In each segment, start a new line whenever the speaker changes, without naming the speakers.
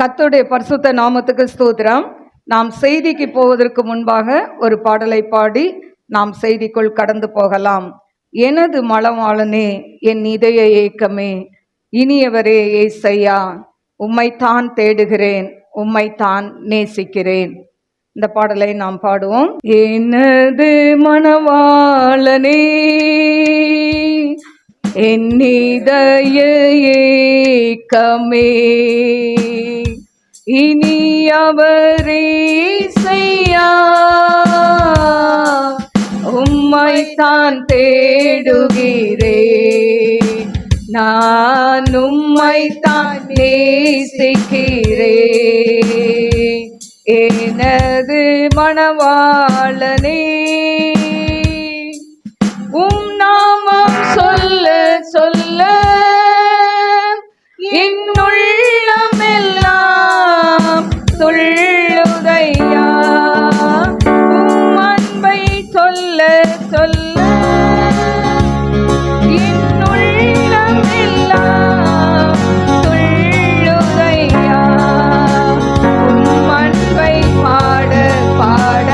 கர்த்தருடைய பரிசுத்த நாமத்துக்கு ஸ்தோத்திரம். நாம் செய்திக்கு போவதற்கு முன்பாக ஒரு பாடலை பாடி நாம் செய்திக்குள் கடந்து போகலாம். எனது மணவாளனே, என் இதய ஏக்கமே, இனியவரே ஏசையா, உம்மைத்தான் தேடுகிறேன், உம்மைத்தான் நேசிக்கிறேன். இந்த பாடலை நாம் பாடுவோம். எனது மணவாளனே, என் இதய ஏக்கமே, இனியவரே ஏசையா, உம்மைத்தான் தேடுகிறேன், நான் உம்மைத்தான் நேசிக்கிறேன். எனது மணவாளனே, உம் நாமம் சொல்ல சொல்ல என் உள்ளமெல்லாம் துள்ளுதையா, உம் அன்பை சொல்ல சொல்ல என் உள்ளமெல்லாம் துள்ளுதையா, உம் அன்பை பாட பாட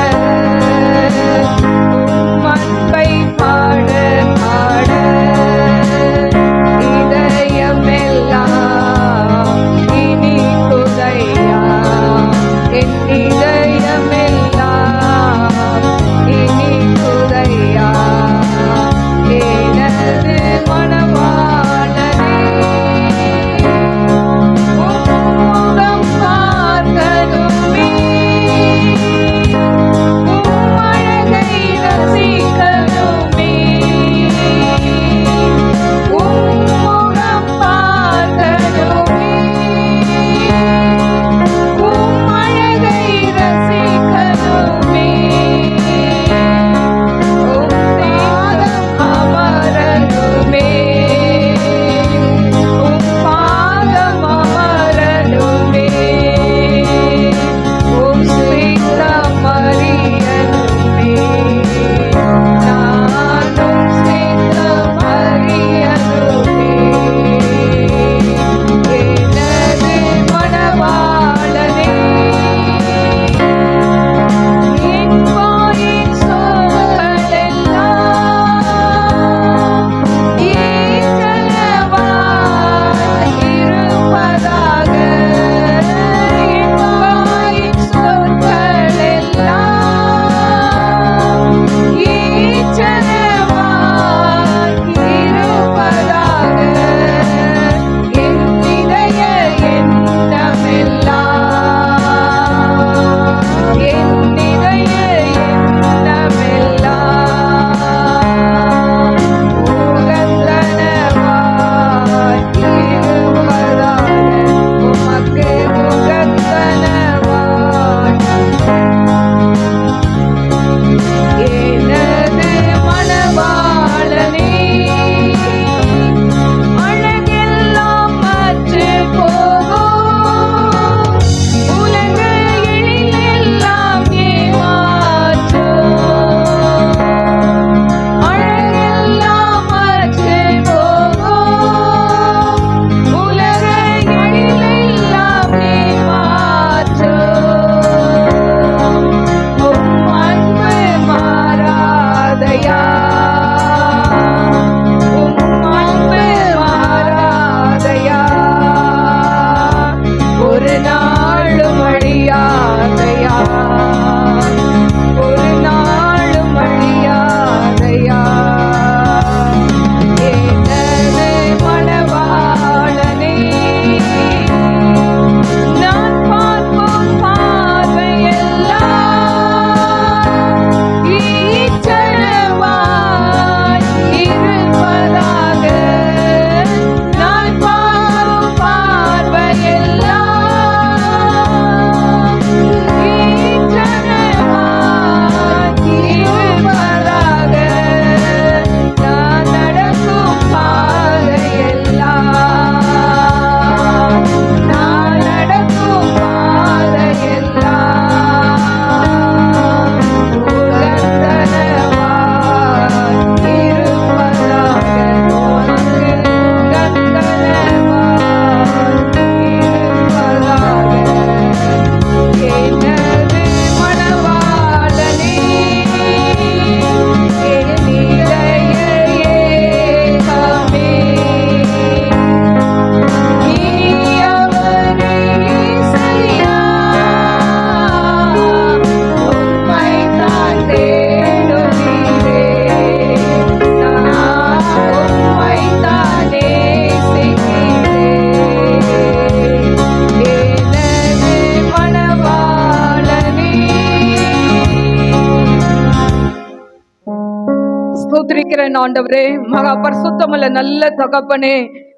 ஸ்தோத்திரிக்கிறேன் ஆண்டவரே. மகா பரிசுத்தமுள்ள நல்ல தகப்பனே,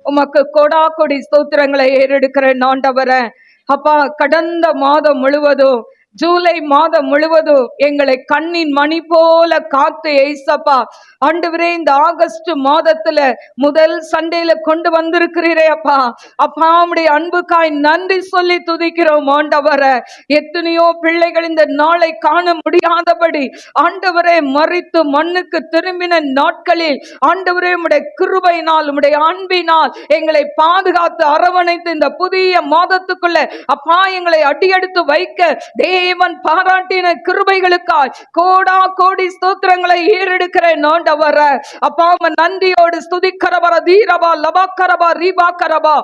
உமக்கு கொடா கொடி ஸ்தோத்திரங்களை ஏறெடுக்கிறேன் ஆண்டவரே. அப்பா, கடந்த மாதம் முழுவதும், ஜூலை மாதம் முழுவதும் எங்களை கண்ணின் மணி போல காத்து ஏசப்பா ஆண்டவரே, இந்த ஆகஸ்ட் மாதத்துல முதல் சண்டேல கொண்டு வந்திருக்கிறீரே அப்பா. அப்பா, உம்முடைய அன்புக்காய் நன்றி சொல்லி துதிக்கிறோம் ஆண்டவரே. எத்தனையோ பிள்ளைகள் இந்த நாளை காண முடியாதபடி ஆண்டவரே மரித்து மண்ணுக்கு திரும்பின நாட்களில் ஆண்டவரே உம்முடைய கிருபையினால், உம்முடைய அன்பினால் எங்களை பாதுகாத்து அரவணைத்து இந்த புதிய மாதத்துக்குள்ள அப்பா எங்களை அடியெடுத்து வைக்க தேவன் பாராட்டின கிருபைகளுக்காய் கோடா கோடி ஸ்தோத்திரங்களை ஏறெடுக்கிறேன் ஆண்டவரே. அப்பா, நன்றியோடு ஸ்துதிக்கரபர தீரபா லபாக்கரபா ரீபாக்கரபா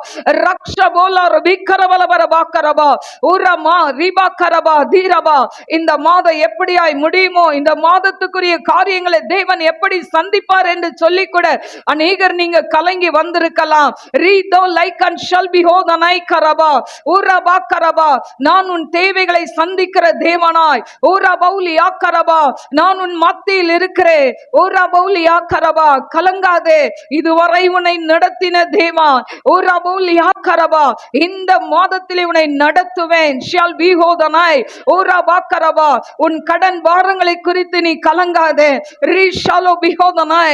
ரக்ஷபோலா ரபிக்கரபலபரபாக்கரபா உரமா ரீபாக்கரபா தீரபா. இந்த மாதம் எப்படியாய் முடியுமோ, இந்த மாதத்துக்குரிய காரியங்களை தேவன் எப்படி சந்திப்பார் என்று சொல்லி கூட அநேகர் நீங்க கலங்கி வந்திருக்கலாம். ரீதோ லைக் அண்ட் ஷல் பி ஹோ த நை கரபா உரபா கரபா. நான் உன் தேவைகளை சந்திக்கிற தேவனாய் ஓரா பவுலியா கரபா, நான் உன் மத்தியில் இருக்கிறேன். ஓரா பவுலியா கரபா, கலங்காதே, இதுவரை உன்னை நடத்தின தேவா. ஓரா பவுலியா கரபா, இந்த மாதத்தில் உன்னை நடத்துவேன். ஷால் பி ஹோ த நை ஓரா பா கரபா. உன் கடன் பாரங்களை குறித்து நீ கலங்காதே. ரீ ஷாலோ பி ஹோ த நை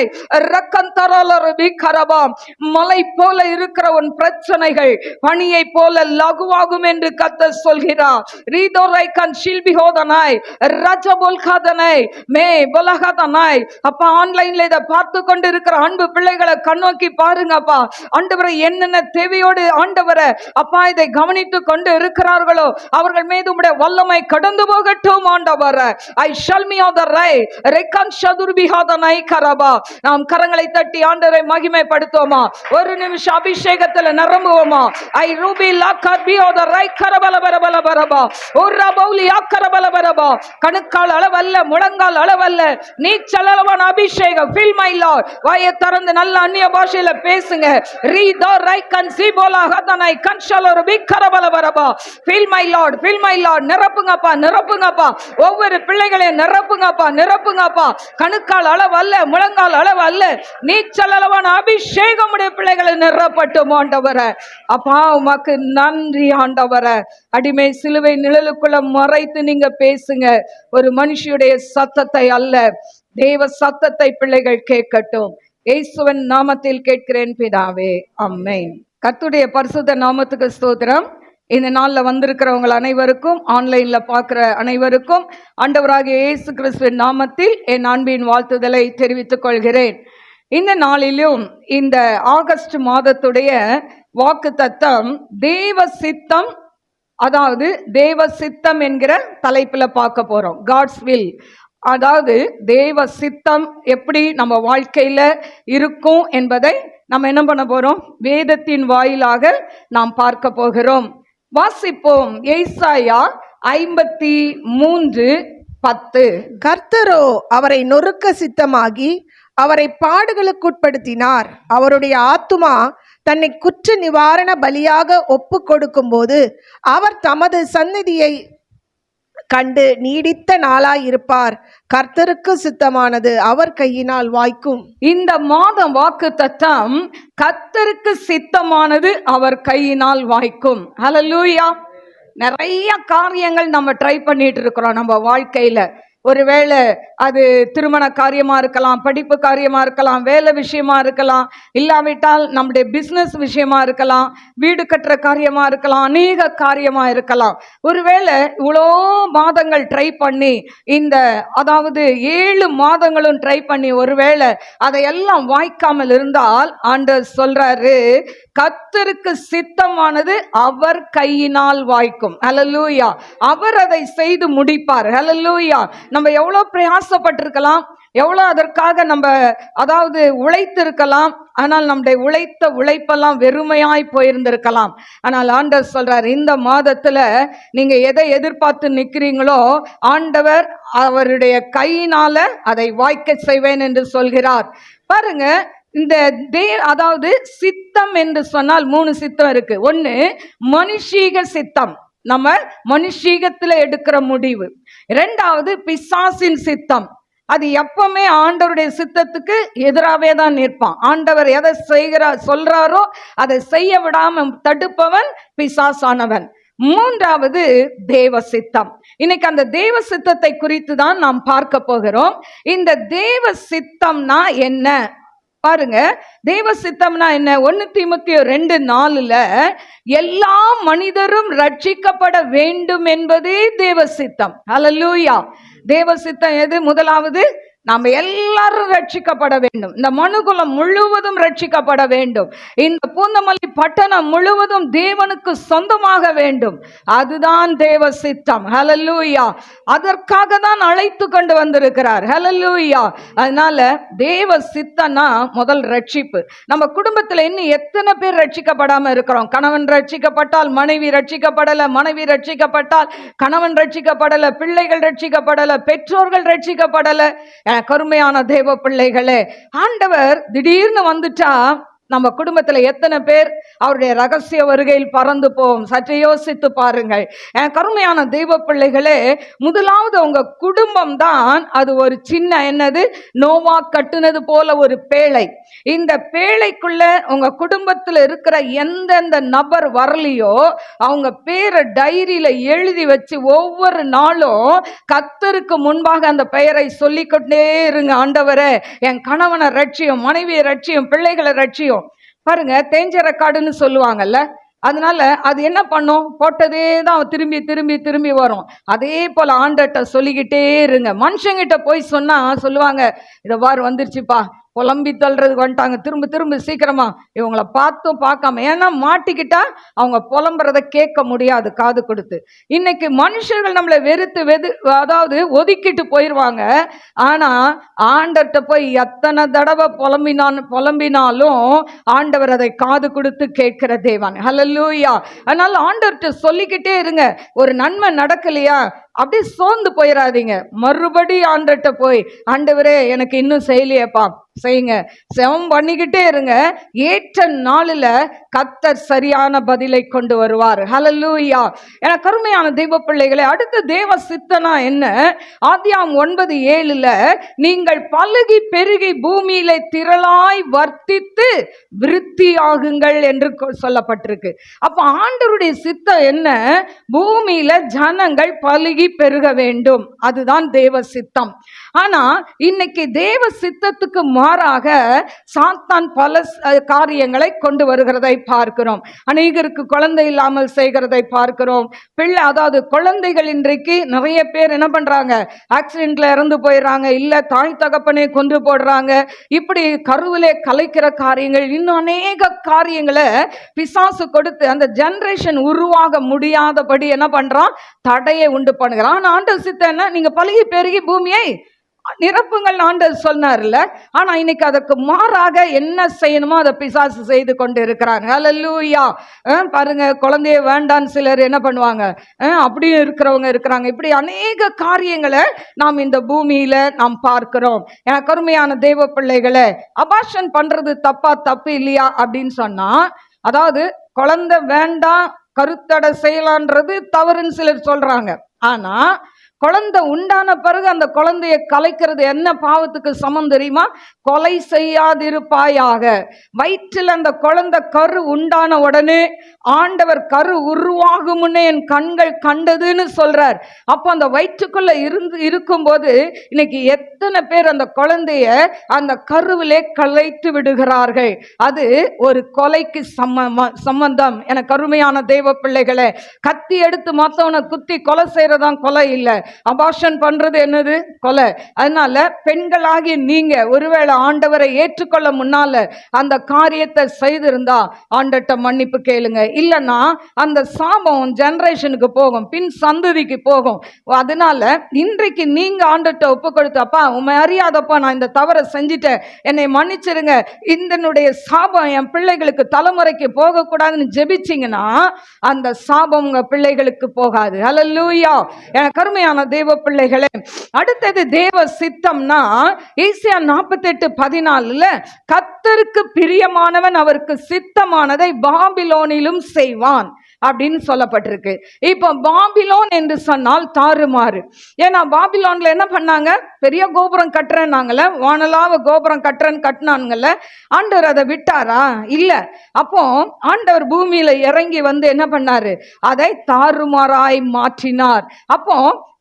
ரக்கந்தரலர் பி கரபா. மலை போல இருக்கிற உன் பிரச்சனைகள் பனியை போல லகுவாகும் என்று கர்த்தர் சொல்கிறார். ரீதோரை கன் ஷில்பி ஹோதனாய் ரஜபோல் காதனாய் மே பலகாதனாய். அப்பா, ஆன்லைன்ல இதை பார்த்து கொண்டு இருக்கிற அன்பு பிள்ளைகளை கண்ணோக்கி பாருங்கப்பா. ஆண்டவரை என்னென்ன தேவையோடு ஆண்டவரை அப்பா இதை கவனித்து கொண்டு இருக்கிறார்களோ அவர்கள் மீது உம்முடைய வல்லமை கடந்து போகட்டும் ஆண்டவரை. ஐ ஷல் மீ ஆஃப் த ரைட் ரெக்கன் ஷதுர்பி ஹோதனாய் கரபா. நாம் கரங்களை தட்டி ஆண்டவரை மகிமைப்படுத்துவோமா? ஒரு நிமிஷம் அபிஷேகத்தில் நிரம்புவோமா? ஐ ரூபி லாக்கர் பி ஆஃப் த ரைட் கரபல பரபல பரபா ஓரா பவுலியா கரபல பரபா. கணுக்கால் அளவல்ல, முழங்கால் அளவல்ல, நீச்சல் அளவான அபிஷேகம். Fill my lord. வாயை திறந்து நல்ல அந்நிய பாஷையில பேசுங்க. ரீதோ ரைக்கன் சிபோலா ஹதனை கன்ஷலர் பி கரபல பரபா. Fill my lord, fill my lord. நிரப்புங்கப்பா, நிரப்புங்கப்பா. ஒவ்வொரு பிள்ளைகளையும் நிரப்புங்கப்பா, நிரப்புங்கப்பா. கணுக்கால் அளவல்ல, முழங்கால் அளவல்ல, நீச்சல் அளவான அபிஷேகம் உடைய பிள்ளைகளை நிரப்பட்டும் ஆண்டவரே. அப்பா, உமக்கு நன்றி ஆண்டவரே. அடிமை சிலுவை நிழலுக்குள்ள மறைத்து நீங்க பேசுங்க. ஒரு மனுஷியுடைய சத்தத்தை அல்ல, தேவ சத்தத்தை பிள்ளைகள் கேட்கட்டும். இயேசுவின் நாமத்தில் கேட்கிறேன் பிதாவே, ஆமென். கர்த்தருடைய பரிசுத்த நாமத்துக்கு ஸ்தோத்திரம். இந்த நாளில் வந்திருக்கிறவங்க அனைவருக்கும், ஆன்லைன்ல பார்க்குற அனைவருக்கும் ஆண்டவராகிய இயேசு கிறிஸ்துவின் நாமத்தில் என் அன்பின் வாழ்த்துதலை தெரிவித்துக் கொள்கிறேன். இந்த நாளிலும் இந்த ஆகஸ்ட் மாதத்துடைய வாக்கு தத்தம் தேவ சித்தம், அதாவது தேவ சித்தம் என்கிற தலைப்புல பார்க்க போறோம். காட்ஸ் வில், அதாவது தேவ சித்தம் எப்படி நம்ம வாழ்க்கையில இருக்கும் என்பதை நம்ம என்ன பண்ண போறோம்? வேதத்தின் வாயிலாக நாம் பார்க்க போகிறோம். வாசிப்போம். ஏசாயா 53:10.
கர்த்தரோ அவரை நொறுக்க சித்தமாகி அவரை பாடுகளுக்குட்படுத்தினார். அவருடைய ஆத்துமா தன்னை குற்ற நிவாரண பலியாக ஒப்பு கொடுக்கும் போது அவர் தமது சந்நிதியை கண்டு நீடித்த நாளாயிருப்பார். கர்த்தருக்கு சித்தமானது அவர் கையினால் வாய்க்கும்.
இந்த மாதம் வாக்கு தத்தம், கர்த்தருக்கு சித்தமானது அவர் கையினால் வாய்க்கும். ஹல்லேலூயா. நிறைய காரியங்கள் நம்ம ட்ரை பண்ணிட்டு இருக்கிறோம் நம்ம வாழ்க்கையில. ஒருவேளை அது திருமண காரியமா இருக்கலாம், படிப்பு காரியமா இருக்கலாம், வேலை விஷயமா இருக்கலாம், இல்லாவிட்டால் நம்முடைய பிஸ்னஸ் விஷயமா இருக்கலாம், வீடு கட்டுற காரியமா இருக்கலாம், அநேக காரியமா இருக்கலாம். ஒருவேளை இவ்வளோ மாதங்கள் ட்ரை பண்ணி, இந்த அதாவது 7 மாதங்களும் ட்ரை பண்ணி ஒருவேளை அதையெல்லாம் வாய்க்காமல் இருந்தால் ஆண்டவர் சொல்றாரு, கர்த்தருக்கு சித்தமானது அவர் கையினால் வாய்க்கும். ஹல்லேலூயா. அவர் அதை செய்து முடிப்பார். ஹல்லேலூயா. நம்ம எவ்வளோ பிரயாசப்பட்டிருக்கலாம், எவ்வளோ அதற்காக நம்ம அதாவது உழைத்திருக்கலாம். ஆனால் நம்முடைய உழைப்பெல்லாம் வெறுமையாய் போயிருந்திருக்கலாம். ஆனால் ஆண்டவர் சொல்றார், இந்த மாதத்துல நீங்க எதை எதிர்பார்த்து நிற்கிறீங்களோ ஆண்டவர் அவருடைய கையினால அதை வாய்க்க செய்வேன் என்று சொல்கிறார். பாருங்க, இந்த அதாவது சித்தம் என்று சொன்னால் 3 சித்தம் இருக்கு. ஒன்று மனுஷீக சித்தம், நம்ம மனுஷீகத்தில் எடுக்கிற முடிவு. 2வது பிசாசின் சித்தம், அது எப்பவுமே ஆண்டவருடைய சித்தத்துக்கு எதிராகவே தான் நிற்பான். ஆண்டவர் எதை சொல்றாரோ அதை செய்ய விடாம தடுப்பவன் பிசாசானவன். மூன்றாவது தேவ சித்தம். இன்னைக்கு அந்த தேவ சித்தத்தை குறித்து தான் நாம் பார்க்க போகிறோம். இந்த தேவ சித்தம்னா என்ன பாருங்க. தேவ சித்தம்னா என்ன? 1 தீமோத்தேயு 2:4 எல்லா மனிதரும் ரட்சிக்கப்பட வேண்டும் என்பதே தேவ சித்தம். ஹல்லேலூயா. தேவ சித்தம் எது? முதலாவது, நாம் எல்லாரும் ரட்சிக்கப்பட வேண்டும். இந்த மனுகுலம் முழுவதும் ரட்சிக்கப்பட வேண்டும். இந்த பூந்தமல்லி பட்டணம் முழுவதும் தேவனுக்கு சொந்தமாக வேண்டும். அதுதான் தேவ சித்தம். ஹல்லேலூயா. அதற்காக தான் அழைத்து கொண்டு வந்திருக்கிறார். ஹல்லேலூயா. அதனால தேவ சித்தம்னா முதல் ரட்சிப்பு. நம்ம குடும்பத்தில் இன்னும் எத்தனை பேர் ரட்சிக்கப்படாம இருக்கிறோம்? கணவன் ரட்சிக்கப்பட்டால் மனைவி ரட்சிக்கப்படல, மனைவி ரட்சிக்கப்பட்டால் கணவன் ரட்சிக்கப்படல, பிள்ளைகள் ரட்சிக்கப்படல, பெற்றோர்கள் ரட்சிக்கப்படல. கருமையான தேவ பிள்ளைகளே, ஆண்டவர் திடீர்னு வந்துட்டா நம்ம குடும்பத்துல எத்தனை பேர் அவருடைய ரகசிய வருகையில் பறந்து போவோம்? சற்று யோசித்து பாருங்கள். கருமையான தெய்வ பிள்ளைகளே, முதலாவது உங்க குடும்பம் தான் அது ஒரு சின்ன என்னது நோவா கட்டுனது போல ஒரு பேழை. இந்த பேழைக்குள்ள உங்க குடும்பத்துல இருக்கிற எந்தெந்த நபர் வரலையோ அவங்க பேரை டைரியில எழுதி வச்சு ஒவ்வொரு நாளும் கர்த்தருக்கு முன்பாக அந்த பெயரை சொல்லிக்கொண்டே இருங்க. ஆண்டவரே, என் கணவனை ரட்சியும், மனைவியை ரட்சியும், பிள்ளைகளை ரட்சியும். பாருங்க, தேஞ்ச ரெக்கார்டுன்னு சொல்லுவாங்கல்ல. அதனால அது என்ன பண்ணும்? போட்டதே தான் திரும்பி திரும்பி திரும்பி வரும். அதே போல ஆண்டர்கிட்ட சொல்லிக்கிட்டே இருங்க. மனுஷங்கிட்ட போய் சொன்னா சொல்லுவாங்க, இதை பாரு வந்துருச்சுப்பா, புலம்பி தள்ளுறதுக்கு வந்துட்டாங்க, திரும்ப திரும்ப சீக்கிரமா. இவங்களை பார்த்தும் பார்க்காம, ஏன்னா மாட்டிக்கிட்டா அவங்க புலம்புறத கேட்க முடியாது காது கொடுத்து. இன்னைக்கு மனுஷர்கள் நம்மளை அதாவது ஒதுக்கிட்டு போயிடுவாங்க. ஆனா ஆண்டர்கிட்ட போய் எத்தனை தடவை புலம்பினாலும் ஆண்டவர் அதை காது கொடுத்து கேட்கிற தேவன். ஹல்லேலூயா. அதனால ஆண்டவர்கிட்ட சொல்லிக்கிட்டே இருங்க. ஒரு நன்மை நடக்கலையா அப்படியே சோர்ந்து போயிடாதீங்க. மறுபடி ஆண்டர்கிட்ட போய், ஆண்டவரே எனக்கு இன்னும் செய்யலையேப்பா, செய்யுங்க, செவம் பண்ணிக்கிட்டே இருங்க. ஏற்ற நாளில் கர்த்தர் சரியான பதிலை கொண்டு வருவார். ஹல்லேலூயா. என கருமையான தெய்வ பிள்ளைகளை, அடுத்த தேவ சித்தனா என்ன? ஆதியாகமம் 9:7 நீங்கள் பலுகி பெருகி பூமியிலே திரளாய் வர்த்தித்து விருத்தியாகுங்கள் என்று சொல்லப்பட்டிருக்கு. அப்ப ஆண்டவருடைய சித்தம் என்ன? பூமியில ஜனங்கள் பலுகி பெருக வேண்டும். அதுதான் தேவ சித்தம். ஆனா இன்னைக்கு தேவ சித்தத்துக்கு மாறாக சாத்தான் பல காரியங்களை கொண்டு வருகிறதை பார்க்கிறோம். அநேகருக்கு குழந்தை இல்லாமல் செய்கிறதை பார்க்கிறோம். அதாவது குழந்தைகள் இன்றைக்கு நிறைய பேர் என்ன பண்றாங்க? ஆக்சிடென்ட்ல இறந்து போயிடுறாங்க, இல்ல தாய் தகப்பனை கொண்டு போடுறாங்க. இப்படி கருவிலே கலைக்கிற காரியங்கள், இன்னும் அநேக காரியங்களை பிசாசு கொடுத்து அந்த ஜெனரேஷன் உருவாக முடியாதபடி என்ன பண்றான்? தடையை உண்டு பண்ணுகிறான். ஆண்டவர் சித்தம் என்ன? நீங்க பலுகி பெருகி பூமியை நிரப்புங்கள் ஆண்டவர் சொன்னார்ல. ஆனா இன்னைக்கு அதற்கு மாறாக என்ன செய்யணுமோ அதை பிசாசு செய்து கொண்டு இருக்கிறாங்க. ஹல்லேலூயா. பாருங்க, குழந்தைய வேண்டான்னு சிலர் என்ன பண்ணுவாங்க, அப்படியும் இருக்கிறவங்க இருக்கிறாங்க. இப்படி அநேக காரியங்களை நாம் இந்த பூமியில நாம் பார்க்கிறோம். எனக்கு கருமையான தெய்வ பிள்ளைகளை, அபார்ஷன் பண்றது தப்பு இல்லையா அப்படின்னு சொன்னா, அதாவது குழந்தை வேண்டாம் கருத்தடை செய்யலான்றது தவறுன்னு சிலர் சொல்றாங்க. ஆனா குழந்தை உண்டான பிறகு அந்த குழந்தையை கலைக்கிறது என்ன பாவத்துக்கு சமம் தெரியுமா? கொலை செய்யாதிருப்பாயாக. வயிற்றில் அந்த குழந்தை கரு உண்டான உடனே ஆண்டவர் கரு உருவாகும் முன்னே என் கண்கள் கண்டதுன்னு சொல்றார். அப்போ அந்த வயிற்றுக்குள்ள இருக்கும்போது இன்னைக்கு எத்தனை பேர் அந்த குழந்தைய அந்த கருவிலே கலைத்து விடுகிறார்கள். அது ஒரு கொலைக்கு சம்பந்தம். என கருமையான தெய்வ பிள்ளைகளை, கத்தி எடுத்து மத்தவனை குத்தி கொலை செய்யறதான் கொலை இல்லை. அபார்ஷன் பண்றது என்னது? கொலை. அதனால பெண்களாகி நீங்க ஒருவேளை ஆண்டவரை ஏற்றுக்கொள்ள முன்னால அந்த காரியத்தை செய்திருந்தா ஆண்டவர்ட்ட மன்னிப்பு கேளுங்க. இல்லைன்னா அந்த சாபம் ஜெனரேஷனுக்கு போகும், பின் சந்ததிக்கு போகும். அதனால இன்றைக்கு நீங்க ஆண்டவர்ட்ட ஒப்பு கொடுத்து, அப்பா உண்மை அறியாதப்பா நான் இந்த தவறை செஞ்சுட்டேன், என்னை மன்னிச்சிருங்க, இதனுடைய சாபம் என் பிள்ளைகளுக்கு தலைமுறைக்கு போகக்கூடாதுன்னு ஜெபிச்சிங்கன்னா அந்த சாபம் உங்க பிள்ளைகளுக்கு போகாது. ஹல்லேலூயா. என் கருமையான தேவ பிள்ளைகளே, அடுத்தது தேவ சித்தம்னா ஏசாயா 48:14 கர்த்தருக்கு பிரியமானவன் அவருக்கு சித்தமானதை பாபிலோனிலும் செய்வான். அப்படின்னு சொல்லப்பட்டிருக்கு. இப்போ பாபிலோன் என்று சொன்னால் தாறுமாறு. ஏன்னா பாபிலோன்ல என்ன பண்ணாங்க, பெரிய கோபுரம் கட்டுறேன்னாங்கல்ல, வானலாவ கோபுரம் கட்டுறேன்னு கட்டினானுங்கல்ல, ஆண்டவர் அதை விட்டாரா? இல்ல. அப்போ ஆண்டவர் பூமியில இறங்கி வந்து என்ன பண்ணாரு, அதை தாறுமாறாய் மாற்றினார். அப்போ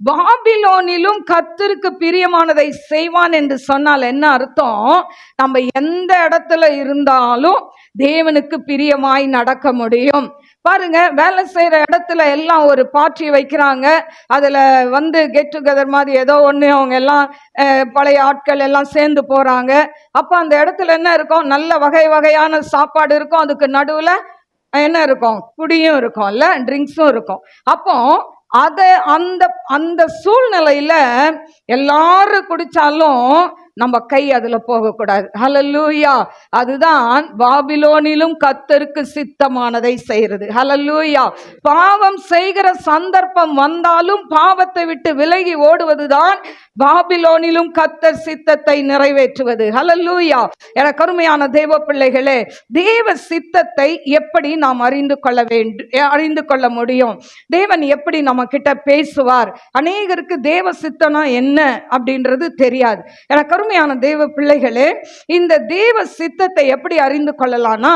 பாபிலோனிலும் கர்த்தருக்கு பிரியமானதை செய்வான் என்று சொன்னால் என்ன அர்த்தம், நம்ம எந்த இடத்துல இருந்தாலும் தேவனுக்கு பிரியமாய் நடக்க முடியும். பாருங்க, வேலை செய்யற இடத்துல எல்லாம் ஒரு பார்ட்டி வைக்கிறாங்க, அதுல வந்து கெட் டுகெதர் மாதிரி ஏதோ ஒண்ணு, அவங்க எல்லாம் பழைய ஆட்கள் எல்லாம் சேர்ந்து போறாங்க. அப்ப அந்த இடத்துல என்ன இருக்கும், நல்ல வகை வகையான சாப்பாடு இருக்கும், அதுக்கு நடுவுல என்ன இருக்கும், குடியும் இருக்கும்ல, ட்ரிங்க்ஸும் இருக்கும். அப்போ அந்த அந்த சூழ்நிலையில எல்லாரும் குடிச்சாலும் நம்ம கை அதுல போகக்கூடாது. ஹல்லேலூயா. அதுதான் பாபிலோனிலும் கர்த்தருக்கு சித்தமானதை செய்கிறது. ஹல்லேலூயா. பாவம் செய்கிற சந்தர்ப்பம் வந்தாலும் பாவத்தை விட்டு விலகி ஓடுவதுதான் பாபிலோனிலும் கர்த்தர் சித்தத்தை நிறைவேற்றுவது. ஹல்லேலூயா. என கருமையான தேவ பிள்ளைகளே, தேவ சித்தத்தை எப்படி நாம் அறிந்து கொள்ள முடியும், தேவன் எப்படி நம்ம கிட்ட பேசுவார்? அநேகருக்கு தேவ சித்தம்னா என்ன அப்படின்றது தெரியாது. என கருமையான தேவ பிள்ளைகளே, இந்த தேவ சித்தத்தை எப்படி அறிந்து கொள்ளலாம்னா,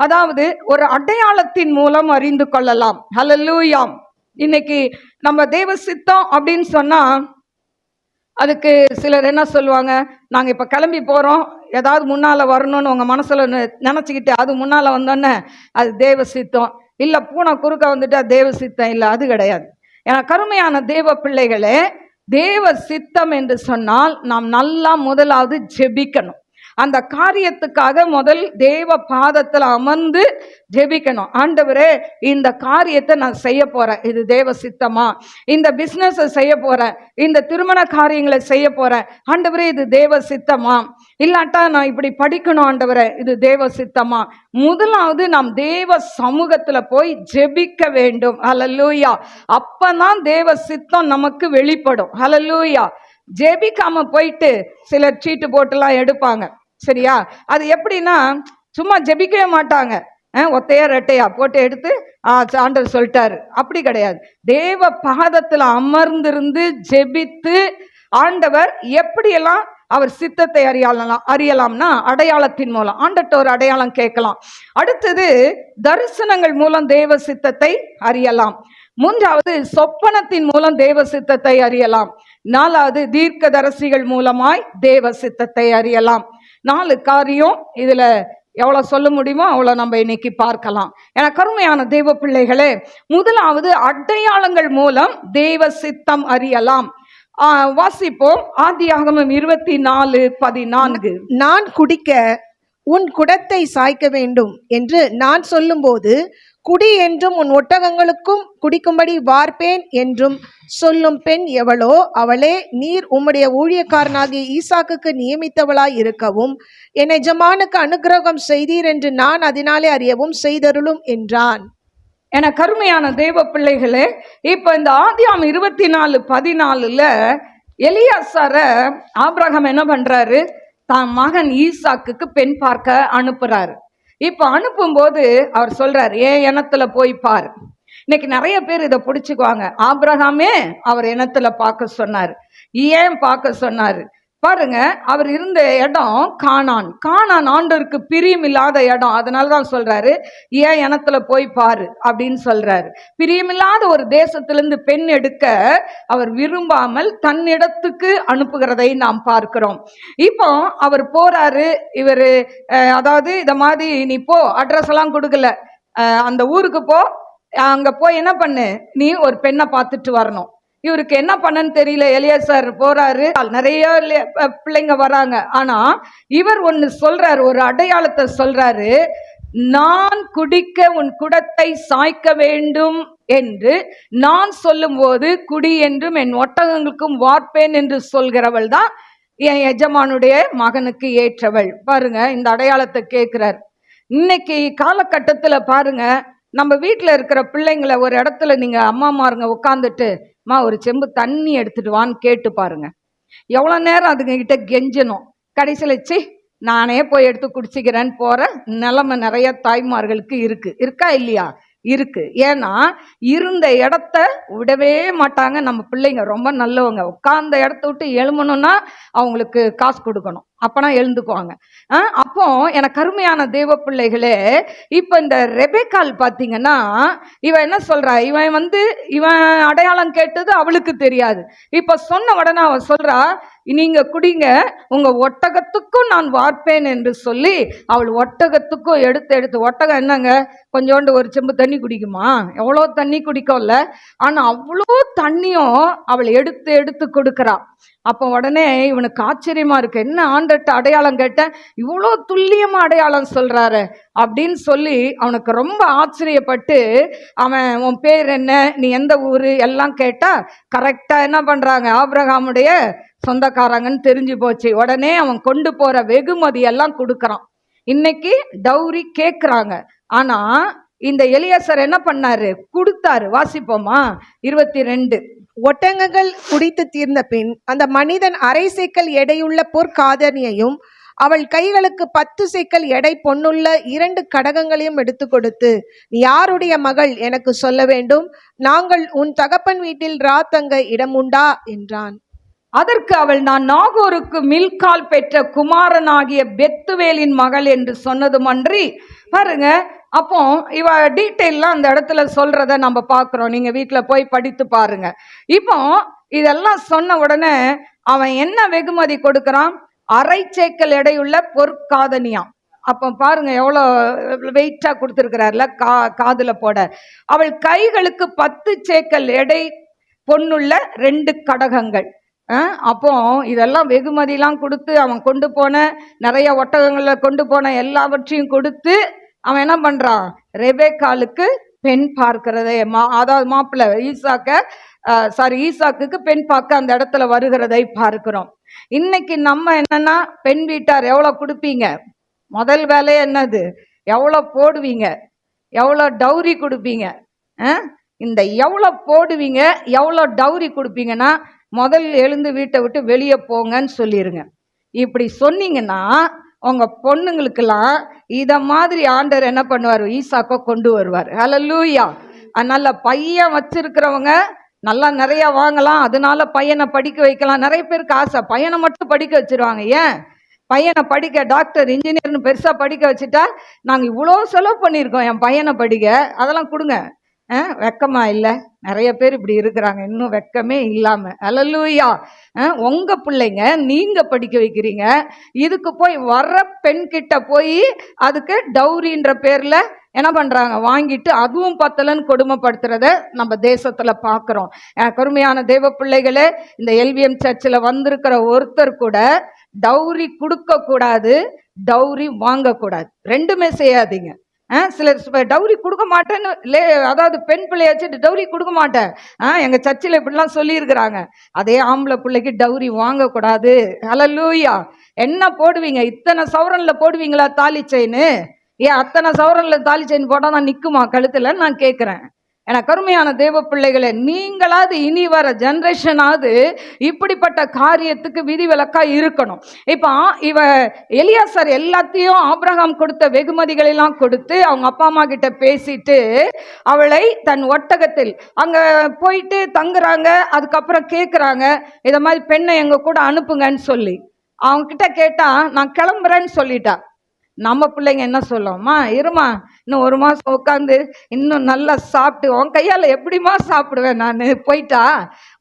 அதாவது ஒரு அடையாளத்தின் மூலம் அறிந்து கொள்ளலாம். ஹல்லேலூயா. இன்னைக்கு நம்ம தேவ சித்தம் அப்படின்னு சொன்னா, அதுக்கு சிலர் என்ன சொல்லுவாங்க, நாங்க இப்ப கிளம்பி போறோம், ஏதாவது முன்னால வரணும்னு உங்க மனசுல நினைச்சுக்கிட்டு அது முன்னால வந்தோன்னே அது தேவ சித்தம் இல்ல, பூனை குறுக்க வந்துட்டா தேவ சித்தம் இல்ல, அது கிடையாது. ஏன்னா கருமையான தேவ பிள்ளைகளே, தேவ சித்தம் என்று சொன்னால் நாம் நல்லா முதலாவது ஜெபிக்கணும். அந்த காரியத்துக்காக முதல் தேவ பாதத்தில் அமர்ந்து ஜெபிக்கணும். ஆண்டவரே, இந்த காரியத்தை நான் செய்ய போறேன், இது தேவ சித்தமா? இந்த பிசினஸ் செய்ய போறேன், இந்த திருமண காரியங்களை செய்ய போறேன், ஆண்டவரே இது தேவ சித்தமா? இல்லாட்டா நான் இப்படி படிக்கணும், ஆண்டவரே இது தேவ சித்தமா? முதலாவது நாம் தேவ சமூகத்துல போய் ஜெபிக்க வேண்டும். ஹல்லேலூயா. அப்பதான் தேவ சித்தம் நமக்கு வெளிப்படும். ஹல்லேலூயா. ஜெபிக்காம போயிட்டு சிலர் சீட்டு போட்டுலாம் எடுப்பாங்க, சரியா? அது எப்படின்னா, சும்மா ஜெபிக்கவே மாட்டாங்க, ஒத்தையா ரெட்டையா போட்டு எடுத்து ஆண்டவர் சொல்லிட்டாரு, அப்படி கிடையாது. தேவ பாதத்துல அமர்ந்திருந்து ஜெபித்து ஆண்டவர் எப்படியெல்லாம் அவர் சித்தத்தை அறியலாம்னா அடையாளத்தின் மூலம். ஆண்டட்ட ஒரு அடையாளம் கேட்கலாம். அடுத்தது தரிசனங்கள் மூலம் தேவ சித்தத்தை அறியலாம். மூன்றாவது சொப்பனத்தின் மூலம் தேவ சித்தத்தை அறியலாம். நாலாவது தீர்க்கதரிசிகள் மூலமாய் தேவ சித்தத்தை அறியலாம். 4 காரியம், இதுல எவ்வளவு சொல்ல முடியுமோ அவ்வளவு நம்ம இன்னைக்கு பார்க்கலாம். என கருமையான தேவ பிள்ளைகளே, முதலாவது அடையாளங்கள் மூலம் தேவ சித்தம் அறியலாம். வாசிப்போம். ஆதியாகமம் 24:14.
நான் குடிக்க உன் குடத்தை சாய்க்க வேண்டும் என்று நான் சொல்லும்போது, குடி என்றும் உன் ஒட்டகங்களுக்கும் குடிக்கும்படி வார்ப்பேன் என்றும் சொல்லும் பெண் எவளோ அவளே நீர் உம்முடைய ஊழியக்காரனாகிய ஈசாக்குக்கு நியமித்தவளாய் இருக்கவும் என் எஜமானுக்கு அனுக்கிரகம் செய்தீர் என்று நான் அதனாலே அறியவும் செய்தருளும் என்றான்.
என கருமையான தேவ பிள்ளைகளே, இப்ப இந்த ஆதியாகமம் 24:14 எலியாசார ஆபிரகாம் என்ன பண்றாரு, தான் மகன் ஈசாக்குக்கு பெண் பார்க்க அனுப்புறாரு. இப்ப அனுப்பும்போது அவர் சொல்றாரு, ஏன் இனத்துல போய் பார். இன்னைக்கு நிறைய பேர் இதை பிடிச்சுக்குவாங்க. ஆபிரகாமே அவர் இனத்துல பார்க்க சொன்னார். ஏன் பார்க்க சொன்னாரு பாருங்க, அவர் இருந்த இடம் கானான். கானான் ஆண்டவருக்கு பிரியமில்லாத இடம். அதனாலதான் சொல்றாரு, ஏன் இனத்துல போய் பாரு அப்படின்னு சொல்றாரு. பிரியமில்லாத ஒரு தேசத்திலிருந்து பெண் எடுக்க அவர் விரும்பாமல் தன்னிடத்துக்கு அனுப்புகிறதை நாம் பார்க்கிறோம். இப்போ அவர் போறாரு. இவரு அதாவது இத மாதிரி, நீ போ, அட்ரஸ் எல்லாம் கொடுக்கல, அந்த ஊருக்கு போ, அங்க போய் என்ன பண்ணு, நீ ஒரு பெண்ணை பார்த்துட்டு வரணும். இவருக்கு என்ன பண்ணன்னு தெரியல. எலியாசார் போறாரு, நிறைய பிள்ளைங்க வராங்க. ஆனா இவர் ஒன்னு சொல்றாரு, ஒரு அடையாளத்தை சொல்றாரு. நான் குடிக்க உன் குடத்தை சாய்க்க வேண்டும் என்று நான் சொல்லும் போது குடி என்றும் என் ஒட்டகங்களுக்கும் வார்ப்பேன் என்று சொல்கிறவள் தான் என் எஜமானுடைய மகனுக்கு ஏற்றவள். பாருங்க, இந்த அடையாளத்தை கேட்கிறார். இன்னைக்கு காலகட்டத்துல பாருங்க, நம்ம வீட்டில் இருக்கிற பிள்ளைங்களை ஒரு இடத்துல நீங்க அம்மாமாருங்க உட்காந்துட்டு, மா ஒரு செம்பு தண்ணி எடுத்துட்டு வான்னு கேட்டு பாருங்க. எவ்வளோ நேரம் அதுங்க கிட்ட கெஞ்சணும். கடைசியில் சி நானே போய் எடுத்து குடிச்சிக்கிறேன்னு போற நிலைமை நிறைய தாய்மார்களுக்கு இருக்கா இல்லையா? இருக்கு. ஏன்னா இருந்த இடத்த விடவே மாட்டாங்க. நம்ம பிள்ளைங்க ரொம்ப நல்லவங்க. உட்கார்ந்த இடத்த விட்டு எழுமணும்னா அவங்களுக்கு காசு கொடுக்கணும், அப்பனா எழுந்துக்குவாங்க. அப்போ எனக்கு அருமையான தேவ பிள்ளைகளே, இப்ப இந்த ரெபேக்கால் பாத்தீங்கன்னா, இவன் என்ன சொல்றா, இவன் அடையாளம் கேட்டது அவளுக்கு தெரியாது. இப்ப சொன்ன உடனே அவ சொல்றா, நீங்க குடிங்க, உங்க ஒட்டகத்துக்கும் நான் வார்ப்பேன் என்று சொல்லி அவள் ஒட்டகத்துக்கும் எடுத்து ஒட்டகம் என்னங்க கொஞ்சோண்டு ஒரு செம்பு தண்ணி குடிக்குமா? எவ்வளோ தண்ணி குடிக்கும்ல. ஆனா அவ்வளோ தண்ணியும் அவள் எடுத்து கொடுக்கிறா. அப்போ உடனே இவனுக்கு ஆச்சரியமா இருக்கு, என்ன ஆண்டட்ட அடையாளம் கேட்டேன், இவ்வளோ துல்லியமா அடையாளம் சொல்றாரு அப்படின்னு சொல்லி அவனுக்கு ரொம்ப ஆச்சரியப்பட்டு, அவன் உன் பேர் என்ன, நீ எந்த ஊரு எல்லாம் கேட்டா கரெக்டா என்ன பண்றாங்க, ஆபிரகாமுடைய சொந்தக்காரங்கன்னு தெரிஞ்சு போச்சு. உடனே அவன் கொண்டு போற வெகுமதி எல்லாம் கொடுக்கறான். இன்னைக்கு டௌரி கேட்கிறாங்க, ஆனா இந்த எலியாசர் என்ன பண்ணாரு, கொடுத்தாரு. வாசிப்போமா 22.
ஒட்டகங்கள் குடித்து தீர்ந்த பின் அந்த மனிதன் 1/2 சேக்கல் எடையுள்ள பொற்காதணியையும் அவள் கைகளுக்கு 10 சேக்கல் எடை பொன்னுள்ள 2 கடகங்களையும் எடுத்து கொடுத்து, நீ யாருடைய மகள் எனக்கு சொல்ல வேண்டும், நாங்கள் உன் தகப்பன் வீட்டில் ராத்தங்க இடம் உண்டா என்றான்.
அதற்கு அவள், நான் நாகோருக்கு மில்கால் பெற்ற குமாரனாகிய பெத்துவேலின் மகள் என்று சொன்னதுமன்றி. பாருங்க, அப்போ இவ டீட்டெயிலாம் அந்த இடத்துல சொல்றத நம்ம பார்க்கிறோம். நீங்க வீட்டில் போய் படித்து பாருங்க. இப்போ இதெல்லாம் சொன்ன உடனே அவன் என்ன வெகுமதி கொடுக்கறான், 1/2 சேக்கல் எடையுள்ள பொற்காதணியாம். அப்ப பாருங்க எவ்வளோ வெயிட்டா கொடுத்துருக்கிறார்ல காதுல போட. அவள் கைகளுக்கு 10 சேக்கல் எடை பொன்னுள்ள 2 கடகங்கள். அப்போ இதெல்லாம் வெகுமதியெல்லாம் கொடுத்து அவன் கொண்டு போன நிறைய ஒட்டகங்களை கொண்டு போன எல்லாவற்றையும் கொடுத்து அவன் என்ன பண்றான், ரெபேக்காலுக்கு பெண் பார்க்கிறதே, அதாவது மாப்பிள்ளை ஈசாக்குக்கு பெண் பார்க்க அந்த இடத்துல வருகிறதை பார்க்கிறோம். இன்னைக்கு நம்ம என்னன்னா, பெண் வீட்டார் எவ்வளவு கொடுப்பீங்க, முதல் வேலையே என்னது, எவ்வளவு போடுவீங்க, எவ்வளவு டௌரி கொடுப்பீங்க. இந்த எவ்வளவு போடுவீங்க, எவ்வளவு டௌரி கொடுப்பீங்கன்னா முதல் எழுந்து வீட்டை விட்டு வெளியே போங்கன்னு சொல்லிருங்க. இப்படி சொன்னீங்கன்னா உங்க பொண்ணுங்களுக்கெல்லாம் இத மாதிரி ஆண்டவர் என்ன பண்ணுவார், ஈசாக்கை கொண்டு வருவார். ஹல்லேலூயா. நல்ல பையன் வச்சிருக்கிறவங்க நல்லா நிறைய வாங்கலாம், அதனால பையனை படிக்க வைக்கலாம். நிறைய பேருக்கு ஆசை, பையனை மட்டும் படிக்க வச்சிருவாங்க. ஏன் பையனை படிக்க டாக்டர் இன்ஜினியர்னு பெருசா படிக்க வச்சுட்டா, நாங்க இவ்வளோ செலவு பண்ணியிருக்கோம் என் பையனை படிக்க, அதெல்லாம் கொடுங்க. வெக்கமா இல்லை? நிறைய பேர் இப்படி இருக்கிறாங்க, இன்னும் வெக்கமே இல்லாம. ஹல்லேலூயா. உங்க பிள்ளைங்க நீங்க படிக்க வைக்கிறீங்க, இதுக்கு போய் வர்ற பெண் கிட்ட போய் அதுக்கு டௌரின்ற பேர்ல என்ன பண்றாங்க, வாங்கிட்டு அதுவும் பத்தலன்னு கொடுமைப்படுத்துறத நம்ம தேசத்துல பாக்குறோம். கருமையான தேவ பிள்ளைகளே, இந்த எல்விஎம் சர்ச்சில் வந்திருக்கிற ஒருத்தர் கூட டௌரி கொடுக்க கூடாது, டௌரி வாங்க கூடாது, ரெண்டுமே செய்யாதீங்க. சிலர் டௌரி கொடுக்க மாட்டேன்னு, அதாவது பெண் பிள்ளைய வச்சுட்டு டௌரி கொடுக்க மாட்டேன், எங்க சர்ச்சில் இப்படிலாம் சொல்லியிருக்கிறாங்க. அதே ஆம்பளை பிள்ளைக்கு டௌரி வாங்க கூடாது. ஹல்லேலூயா. என்ன போடுவீங்க, இத்தனை சவரன்ல போடுவீங்களா தாலி செயின்? ஏன் அத்தனை சவரன்ல தாலி செயின் போட்டா நான் நிக்குமா கழுத்துல, நான் கேட்கிறேன். என கருமையான தேவ பிள்ளைகளே, நீங்களாவது இனி வர ஜெனரேஷனாவது இப்படிப்பட்ட காரியத்துக்கு விதிவிலக்கா இருக்கணும். இப்ப எலியாசர் எல்லாத்தையும் ஆபிரகாம் கொடுத்த வெகுமதிகள் எல்லாம் கொடுத்து அவங்க அப்பா அம்மா கிட்ட பேசிட்டு அவளை தன் ஒட்டகத்தில் அங்க போயிட்டு தங்குறாங்க. அதுக்கப்புறம் கேட்குறாங்க, இத மாதிரி பெண்ணை எங்க கூட அனுப்புங்கன்னு சொல்லி. அவங்க கிட்ட கேட்டா நான் கிளம்புறேன்னு சொல்லிட்டா. நம்ம பிள்ளைங்க என்ன சொல்லுவோம்மா, இருமா இன்னும் 1 மாசம் உட்காந்து இன்னும் நல்லா சாப்பிட்டு, உன் கையால் எப்படிமா சாப்பிடுவேன் நான், போயிட்டா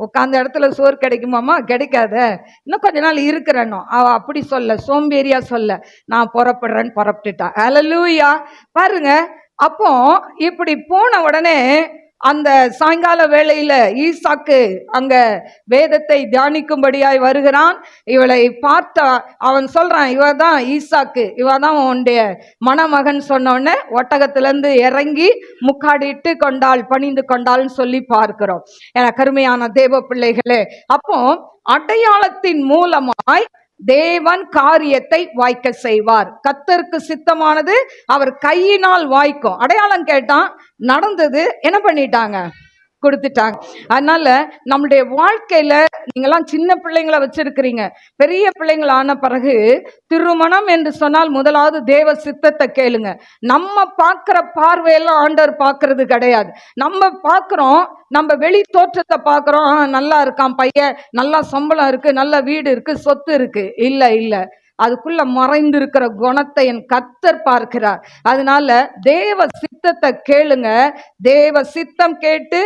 உட்காந்த இடத்துல சோறு கிடைக்குமாம்மா, கிடைக்காத, இன்னும் கொஞ்ச நாள் இருக்கிறேன்னு அவ அப்படி சொல்ல, சோம்பேறியா சொல்ல, நான் புறப்படுறேன்னு புறப்பட்டுட்டா. ஹல்லேலூயா. பாருங்க, அப்போ இப்படி போன உடனே அந்த சாயங்கால வேளையில ஈசாக்கு அங்க வேதத்தை தியானிக்கும்படியாய் வருகிறான். இவளை பார்த்தா அவன் சொல்றான், இவதான் ஈசாக்கு, இவதான் உன்னுடைய மணமகன். சொன்னோடனே ஒட்டகத்திலிருந்து இறங்கி முக்காடிட்டு கொண்டாள், பணிந்து கொண்டாள்னு சொல்லி பார்க்கிறோம். என கருமையான தேவ பிள்ளைகளே, அப்போ அடையாளத்தின் மூலமாய் தேவன் காரியத்தை வாய்க்க செய்வார். கர்த்தருக்கு சித்தமானது அவர் கையினால் வாய்க்கும். அடையாளம் கேட்டான், நடந்தது, என்ன பண்ணிட்டாங்க, கொடுத்துட்டாங்க. அதனால நம்முடைய வாழ்க்கையில நீங்கெல்லாம் சின்ன பிள்ளைங்களை வச்சிருக்கிறீங்க, பெரிய பிள்ளைங்கள் ஆன பிறகு திருமணம் என்று சொன்னால் முதலாவது தேவ சித்தத்தை கேளுங்க. நம்ம பார்க்கிற பார்வையெல்லாம் ஆண்டவர் பார்க்கிறது கிடையாது. நம்ம பார்க்கிறோம், நம்ம வெளி தோற்றத்தை பார்க்கிறோம், நல்லா இருக்கான் பையன், நல்லா சம்பளம் இருக்கு, நல்ல வீடு இருக்கு, சொத்து இருக்கு. இல்ல இல்ல, அதுக்குள்ள மறைந்திருக்கிற குணத்தை என் கர்த்தர் பார்க்கிறார். அதனால தேவ சித்தத்தை கேளுங்க. தேவ சித்தம் கேட்டு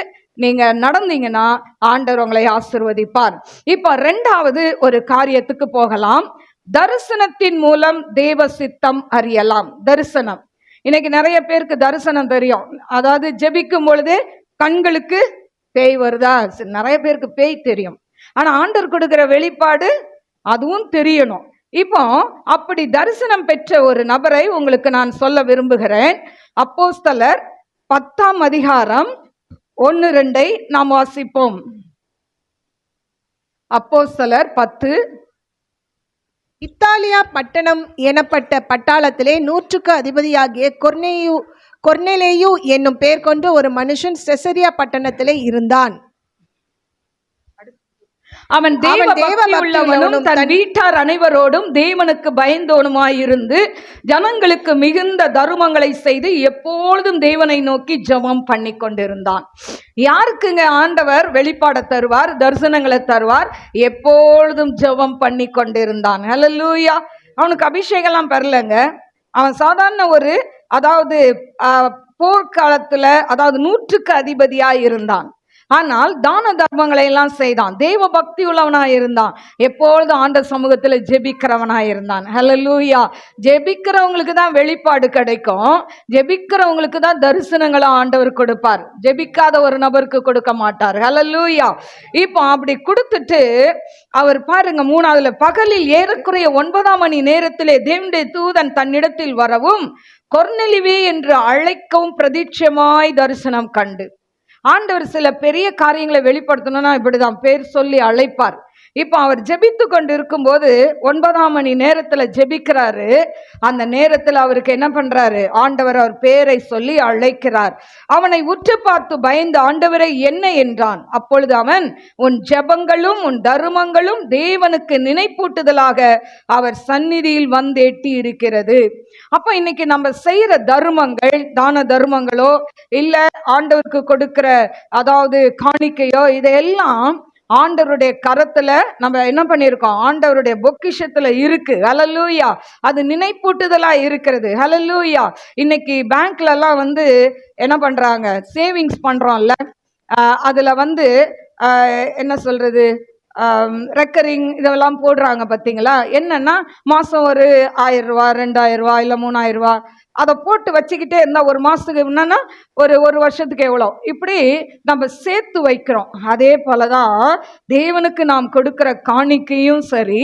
நீங்க நடந்தீங்கன்னா ஆண்டவர் உங்களை ஆசீர்வதிப்பார். இப்ப ரெண்டாவது ஒரு காரியத்துக்கு போகலாம். தரிசனத்தின் மூலம் தேவ சித்தம் அறியலாம். தரிசனம், இன்னைக்கு நிறைய பேருக்கு தரிசனம் தெரியும். அதாவது ஜெபிக்கும் பொழுது கண்களுக்கு பேய் வருதா, நிறைய பேருக்கு பேய் தெரியும். ஆனா ஆண்டவர் கொடுக்கிற வெளிப்பாடு அதுவும் தெரியணும். இப்போ அப்படி தரிசனம் பெற்ற ஒரு நபரை உங்களுக்கு நான் சொல்ல விரும்புகிறேன். அப்போஸ்தலர் 10ஆம் அதிகாரம் 1-2 நாம் வாசிப்போம். அப்போஸ்தலர் 10.
இத்தாலியா பட்டணம் எனப்பட்ட பட்டாளத்திலே 100க்கு அதிபதியாகிய கொர்நேலேயு என்னும் பெயர் கொண்டு ஒரு மனுஷன் செசரியா பட்டணத்திலே இருந்தான்.
அவன் தேவ பக்தி உள்ளவனும் தன் வீட்டார் அனைவரோடும் தேவனுக்கு பயந்தோனுமாயிருந்து ஜனங்களுக்கு மிகுந்த தருமங்களை செய்து எப்பொழுதும் தேவனை நோக்கி ஜெபம் பண்ணி கொண்டிருந்தான். யாருக்குங்க ஆண்டவர் வெளிப்பாட தருவார், தரிசனங்களை தருவார்? எப்பொழுதும் ஜெபம் பண்ணி கொண்டிருந்தான். ஹல்லேலூயா. அவனுக்கு அபிஷேகம்லாம் பெறலங்க. அவன் சாதாரண ஒரு, அதாவது போர்க்காலத்துல, அதாவது 100க்கு அதிபதியாய் இருந்தான். ஆனால் தான தர்மங்களை எல்லாம் செய்தான். தேவ பக்தி உள்ளவனாய் இருந்தான். எப்பொழுதும் ஆண்டவர் சமூகத்தில் ஜெபிக்கிறவனாய் இருந்தான். ஹல்லேலூயா. ஜெபிக்கிறவங்களுக்கு தான் வெளிப்பாடு கிடைக்கும். ஜெபிக்கிறவங்களுக்கு தான் தரிசனங்களை ஆண்டவர் கொடுப்பார். ஜெபிக்காத ஒரு நபருக்கு கொடுக்க மாட்டார். ஹல்லேலூயா. இப்போ அப்படி கொடுத்துட்டு அவர் பாருங்க, 3ஆவதுல பகலில் ஏறக்குறைய 9ஆம் மணி நேரத்திலே தேவனுடைய தூதன் தன்னிடத்தில் வரவும் கொர்நேலியுவே என்று அழைக்கவும் பிரதீட்சமாய் தரிசனம் கண்டு. ஆண்டவர் சில பெரிய காரியங்களை வெளிப்படுத்தணும்னா இப்படிதான் பேர் சொல்லி அழைப்பார். இப்போ அவர் ஜெபித்து கொண்டு இருக்கும்போது 9ஆம் மணி நேரத்துல ஜெபிக்கிறாரு. அந்த நேரத்தில் அவருக்கு என்ன பண்றாரு? ஆண்டவர் அவர் பேரை சொல்லி அழைக்கிறார். அவனை உற்று பார்த்து பயந்து, ஆண்டவரை என்ன என்றான். அப்பொழுது அவன், உன் ஜெபங்களும் உன் தருமங்களும் தேவனுக்கு நினைப்பூட்டுதலாக அவர் சந்நிதியில் வந்தேட்டி இருக்கிறது. அப்ப இன்னைக்கு நம்ம செய்யற தர்மங்கள், தான தர்மங்களோ இல்ல ஆண்டவருக்கு கொடுக்கிற அதாவது காணிக்கையோ, இதையெல்லாம் ஆண்டவருடைய கரத்துல நம்ம என்ன பண்ணியிருக்கோம்? ஆண்டவருடைய பொக்கிஷத்துல இருக்கு. ஹல்லேலூயா. அது நினைப்பூட்டுதலா இருக்கிறது. ஹல்லேலூயா. இன்னைக்கு பேங்க்ல எல்லாம் என்ன பண்றாங்க? சேவிங்ஸ் பண்றோம்ல, அதுல என்ன சொல்றது, ரெக்கரிங் இதெல்லாம் போடுறாங்க பார்த்தீங்களா? என்னன்னா மாசம் ஒரு 1000 ரூபாய், 2000 ரூபாய், இல்லை 3000 ரூபாய் அதை போட்டு வச்சுக்கிட்டே இருந்தா ஒரு மாசத்துக்கு என்னன்னா ஒரு வருஷத்துக்கு எவ்வளோ, இப்படி நம்ம சேர்த்து வைக்கிறோம். அதே போலதான் தேவனுக்கு நாம் கொடுக்கிற காணிக்கையும் சரி,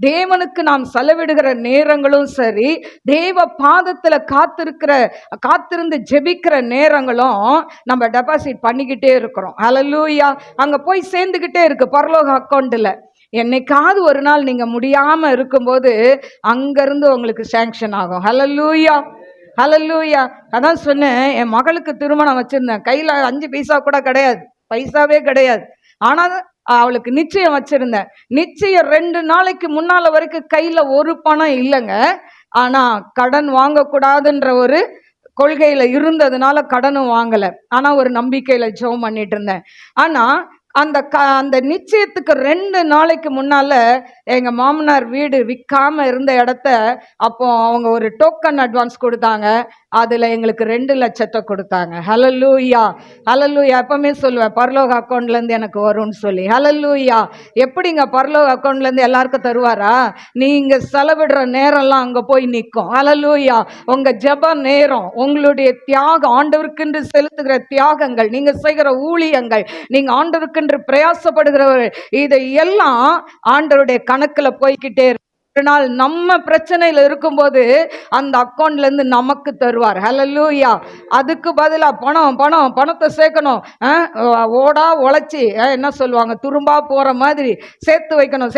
தேவனுக்கு நாம் செலவிடுகிற நேரங்களும் சரி, தேவ பாதத்துல காத்திருந்து ஜெபிக்கிற நேரங்களும் நம்ம டெபாசிட் பண்ணிக்கிட்டே இருக்கிறோம். ஹல்லேலூயா. அங்க போய் சேர்ந்துக்கிட்டே இருக்கு பரலோக அக்கௌண்ட்ல. என்னைக்காவது ஒரு நாள் நீங்க முடியாம இருக்கும்போது அங்கிருந்து உங்களுக்கு சாங்ஷன் ஆகும். ஹல்லேலூயா. ஹல்லேலூயா. அதான் சொன்னேன், என் மகளுக்கு திருமணம் வச்சிருந்தேன். கையில 5 பைசா கூட கிடையாது, பைசாவே கிடையாது. ஆனால் அவளுக்கு நிச்சயம் வச்சிருந்தேன். நிச்சயம் 2 நாளைக்கு முன்னால வரைக்கும் கையில ஒரு பணம் இல்லைங்க. ஆனா கடன் வாங்கக்கூடாதுன்ற ஒரு கொள்கையில இருந்ததுனால கடனும் வாங்கலை. ஆனா ஒரு நம்பிக்கையில ஜெபம் பண்ணிட்டு இருந்தேன். ஆனா அந்த நிச்சயத்துக்கு 2 நாளைக்கு முன்னால எங்க மாமனார் வீடு விற்காம இருந்த இடத்த அப்போ அவங்க ஒரு டோக்கன் அட்வான்ஸ் கொடுத்தாங்க. அதுல எங்களுக்கு 2 லட்சத்தை கொடுத்தாங்க. ஹல்லேலூயா. ஹல்லேலூயா. எப்பவுமே சொல்லுவேன், பரலோக அக்கௌண்ட்ல இருந்து எனக்கு வரும்னு சொல்லி. ஹல்லேலூயா. எப்படிங்க பரலோக அக்கௌண்ட்ல இருந்து எல்லாருக்கும் தருவாரா? நீங்க செலவிடுற நேரம்லாம் அங்க போய் நிற்கும். ஹல்லேலூயா. உங்க ஜெப நேரம், உங்களுடைய தியாகம், ஆண்டவருக்கென்று செலுத்துகிற தியாகங்கள், நீங்க செய்கிற ஊழியங்கள், நீங்க ஆண்டவருக்கென்று பிரயாசப்படுகிறவர்கள், இதை எல்லாம் ஆண்டவருடைய கணக்குல போய்கிட்டே ஒரு நாள் நம்ம பிரச்சனையில இருக்கும்போது அந்த அக்கௌண்ட்ல இருந்து நமக்கு தருவார். ஹல்லேலூயா. அதுக்கு பதிலா பணத்தை சேர்க்கணும். ஓடா உழைச்சி என்ன சொல்லுவாங்க, துரும்பா போற மாதிரி சேர்த்து வைக்கணும்.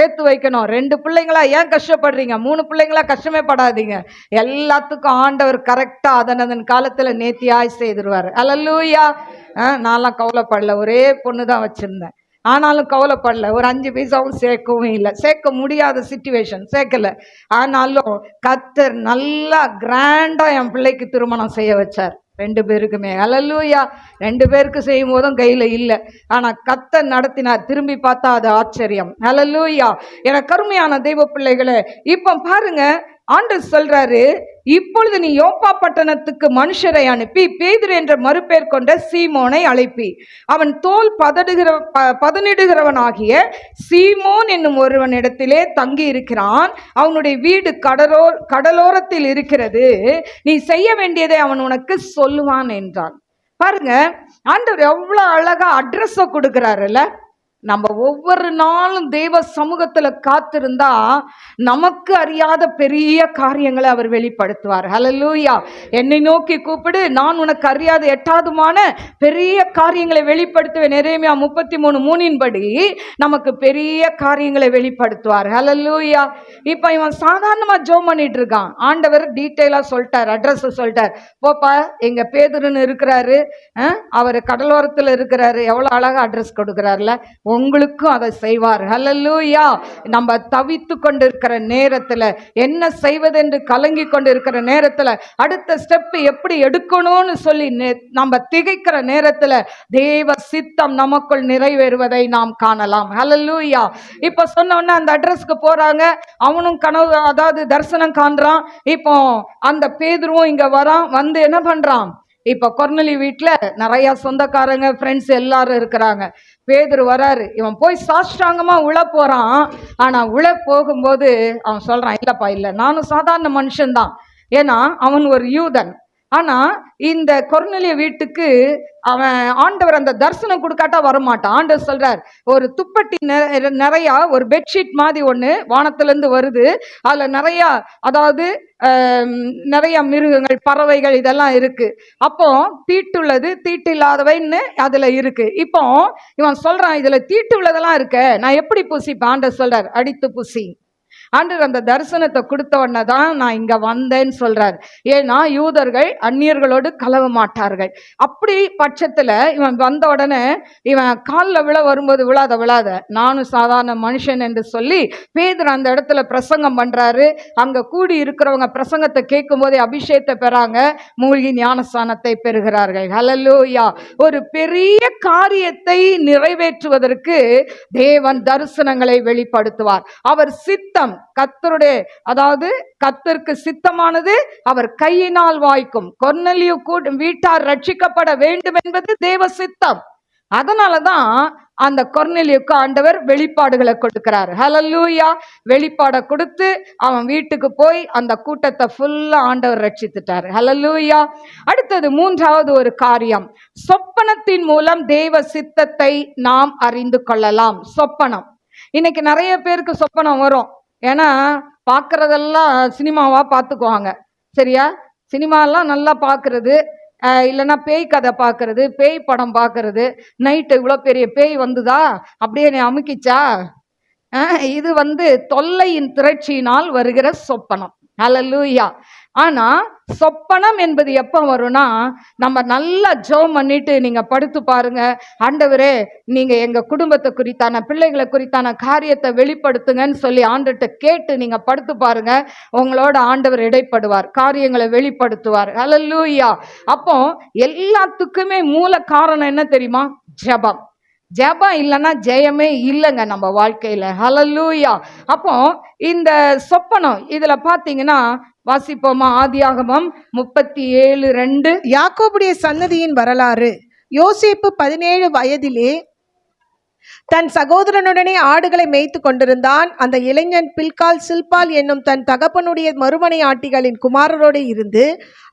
2 பிள்ளைங்களா ஏன் கஷ்டப்படுறீங்க? 3 பிள்ளைங்களா கஷ்டமே படாதீங்க. எல்லாத்துக்கும் ஆண்டவர் கரெக்டா அதன் காலத்துல நேர்த்தியாய் செய்திருவார். ஹல்லேலூயா. நான்லாம் கவலைப்படல, ஒரே பொண்ணு தான் வச்சிருந்தேன். ஆனாலும் கவலைப்படல, ஒரு 5 பைசாவும் சேர்க்கவும் இல்லை, சேர்க்க முடியாத சிச்சுவேஷன், சேர்க்கல. ஆனாலும் கர்த்தர் நல்லா கிராண்டா என் பிள்ளைக்கு திருமணம் செய்ய வச்சார், 2 பேருக்குமே. ஹல்லேலூயா. 2 பேருக்கு செய்யும் போதும் கையில இல்லை, ஆனா கர்த்தர் நடத்தினார். திரும்பி பார்த்தா அது ஆச்சரியம். ஹல்லேலூயா. என கருமையான தெய்வ பிள்ளைகளே, இப்ப பாருங்க, ஆண்டவர் சொல்றாரு, இப்பொழுது நீ யோப்பா பட்டணத்துக்கு மனுஷரை அனுப்பி பேதுரு என்ற மறுபெயர் கொண்ட சீமோனை அழைப்பி, அவன் தோல் பதனிடுகிறவனாகிய சீமோன் என்னும் ஒருவனிடத்திலே தங்கி இருக்கிறான். அவனுடைய வீடு கடலோரத்தில் இருக்கிறது. நீ செய்ய வேண்டியதை அவன் உனக்கு சொல்லுவான் என்றான். பாருங்க, ஆண்டவர் எவ்வளவு அழகா அட்ரஸ கொடுக்கிறாருல்ல. நம்ம ஒவ்வொரு நாளும் தெய்வ சமூகத்துல காத்திருந்தா நமக்கு அறியாத பெரிய காரியங்களை அவர் வெளிப்படுத்துவார். ஹல்லேலூயா. என்னை நோக்கி கூப்பிடு, நான் உனக்கு அறியாத எட்டாதுமான பெரிய காரியங்களை வெளிப்படுத்துவேன். எரேமியா 33:3 படி நமக்கு பெரிய காரியங்களை வெளிப்படுத்துவார். ஹல்லேலூயா. இப்ப இவன் சாதாரணமா ஜெபம் பண்ணிட்டு இருக்கான். ஆண்டவர் டீட்டெயிலா சொல்லிட்டார், அட்ரஸ் சொல்லிட்டார். போப்பா, எங்க பேதுருன்னு இருக்கிறாரு, அவர் கடலோரத்துல இருக்கிறாரு. எவ்வளவு அழகா அட்ரஸ் கொடுக்கிறார்ல. உங்களுக்கும் அதை செய்வார். ஹல்லேலூயா. நம்ம தவித்து கொண்டிருக்கிற நேரத்துல, என்ன செய்வதென்று கலங்கி கொண்டிருக்கிற நேரத்துல, அடுத்த ஸ்டெப் எப்படி எடுக்கணும்னு சொல்லி நம்ம திகைக்கிற நேரத்துல தேவ சித்தம் நமக்குள் நிறைவேறுவதை நாம் காணலாம். ஹல்லேலூயா. இப்ப சொன்னோன்னா அந்த அட்ரஸ்க்கு போறாங்க. அவனும் கனவு, அதாவது தரிசனம் காண்றான். இப்போ அந்த பேதுருவும் இங்க வரான். வந்து என்ன பண்றான், இப்ப கொர்நேலி வீட்டுல நிறைய சொந்தக்காரங்க, ஃப்ரெண்ட்ஸ் எல்லாரும் இருக்கிறாங்க. பேதுரு வராரு. இவன் போய் சாஷ்டாங்கமா உள்ள போறான். ஆனா உள்ள போகும்போது அவன் சொல்றான், இல்லப்பா, இல்ல, நானும் சாதாரண மனுஷன்தான். ஏன்னா அவன் ஒரு யூதன். ஆனா இந்த கொர்நேலிய வீட்டுக்கு அவன் ஆண்டவர் அந்த தரிசனம் கொடுக்காட்டா வரமாட்டான். ஆண்டவர் சொல்றார், ஒரு துப்பட்டி நிறைய, ஒரு பெட்ஷீட் மாதிரி ஒண்ணு வானத்துல இருந்து வருது. அதுல நிறைய, அதாவது நிறைய மிருகங்கள், பறவைகள் இதெல்லாம் இருக்கு. அப்போ தீட்டுள்ளது, தீட்டு இல்லாதவைன்னு அதுல இருக்கு. இப்போ இவன் சொல்றான், இதுல தீட்டு உள்ளதெல்லாம் இருக்க, நான் எப்படி புசிப்பேன்? ஆண்டவர் சொல்றார், அடித்து புசி. ஆண்டவர் அந்த தரிசனத்தை கொடுத்த உடனே தான் நான் இங்க வந்தேன்னு சொல்றார். ஏன்னா யூதர்கள் அந்நியர்களோடு கலவ மாட்டார்கள். அப்படி பட்சத்துல இவன் வந்த உடனே இவன் காலில் வரும்போது விழாத, நானும் சாதாரண மனுஷன் என்று சொல்லி பேதுரு அந்த இடத்துல பிரசங்கம் பண்றாரு. அங்க கூடி இருக்கிறவங்க பிரசங்கத்தை கேட்கும் போதே அபிஷேகத்தை பெறாங்க, மூழ்கி ஞானஸ்தானத்தை பெறுகிறார்கள். ஹல்லேலூயா. ஒரு பெரிய காரியத்தை நிறைவேற்றுவதற்கு தேவன் தரிசனங்களை வெளிப்படுத்துவார். அவர் சித்தம் கர்த்தருடைய, அதாவது கர்த்தருக்கு சித்தமானது அவர் கையினால் வாய்க்கும். கொர்நேலியு வீட்டார் ரட்சிக்கப்பட வேண்டும் என்பது தேவ சித்தம். அதனாலதான் அந்த கொர்நேலியுக்கு ஆண்டவர் வெளிப்பாடுகளை கொடுக்கிறார். ஹல்லேலூயா. வெளிப்பாடை கொடுத்து அவன் வீட்டுக்கு போய் அந்த கூட்டத்தை ஃபுல்லா ஆண்டவர் ரட்சித்துட்டார். ஹல்லேலூயா. அடுத்தது 3வது ஒரு காரியம், சொப்பனத்தின் மூலம் தேவ சித்தத்தை நாம் அறிந்து கொள்ளலாம். சொப்பனம். இன்னைக்கு நிறைய பேருக்கு சொப்பனம் வரும். ஏன்னா பார்க்கறதெல்லாம் சினிமாவா பார்த்துக்குவாங்க. சரியா? சினிமாலாம் நல்லா பார்க்கறது, இல்லைன்னா பேய் கதை பார்க்கறது, பேய் படம் பார்க்கறது. நைட்டு இவ்வளோ பெரிய பேய் வந்துதா, அப்படியே என்னை அமுக்கிச்சா, இது தொல்லையின் திரட்சியினால் வருகிற சொப்பனம். ஹல்லேலூயா. ஆனா சொப்பனம் என்பது எப்ப வரும்னா, நம்ம நல்லா ஜெபம் பண்ணிட்டு நீங்க படுத்து பாருங்க, ஆண்டவரே நீங்க எங்க குடும்பத்தை குறித்தான, பிள்ளைகளை குறித்தான காரியத்தை வெளிப்படுத்துங்கன்னு சொல்லி ஆண்டவர்கிட்ட கேட்டு நீங்க படுத்து பாருங்க. உங்களோட ஆண்டவர் இடைப்படுவார், காரியங்களை வெளிப்படுத்துவார். ஹல்லேலூயா. அப்போ எல்லாத்துக்குமே மூல காரணம் என்ன தெரியுமா? ஜெபம். ஜெபம் இல்லைன்னா ஜெயமே இல்லைங்க நம்ம வாழ்க்கையில. ஹல்லேலூயா. அப்போ இந்த சொப்பனம் இதுல பாத்தீங்கன்னா, வாசிப்போமா? ஆதியாகமம் 37:2.
யாக்கோபுடைய சன்னதியின் வரலாறு. யோசேப்பு 17 வயதிலே தன் சகோதரனுடனே ஆடுகளை மேய்த்து கொண்டிருந்தான். அந்த இளைஞன் பில்கால் சில்பால் என்னும் தன் தகப்பனுடைய மறுமனை ஆட்டிகளின் குமாரரோடு இருந்து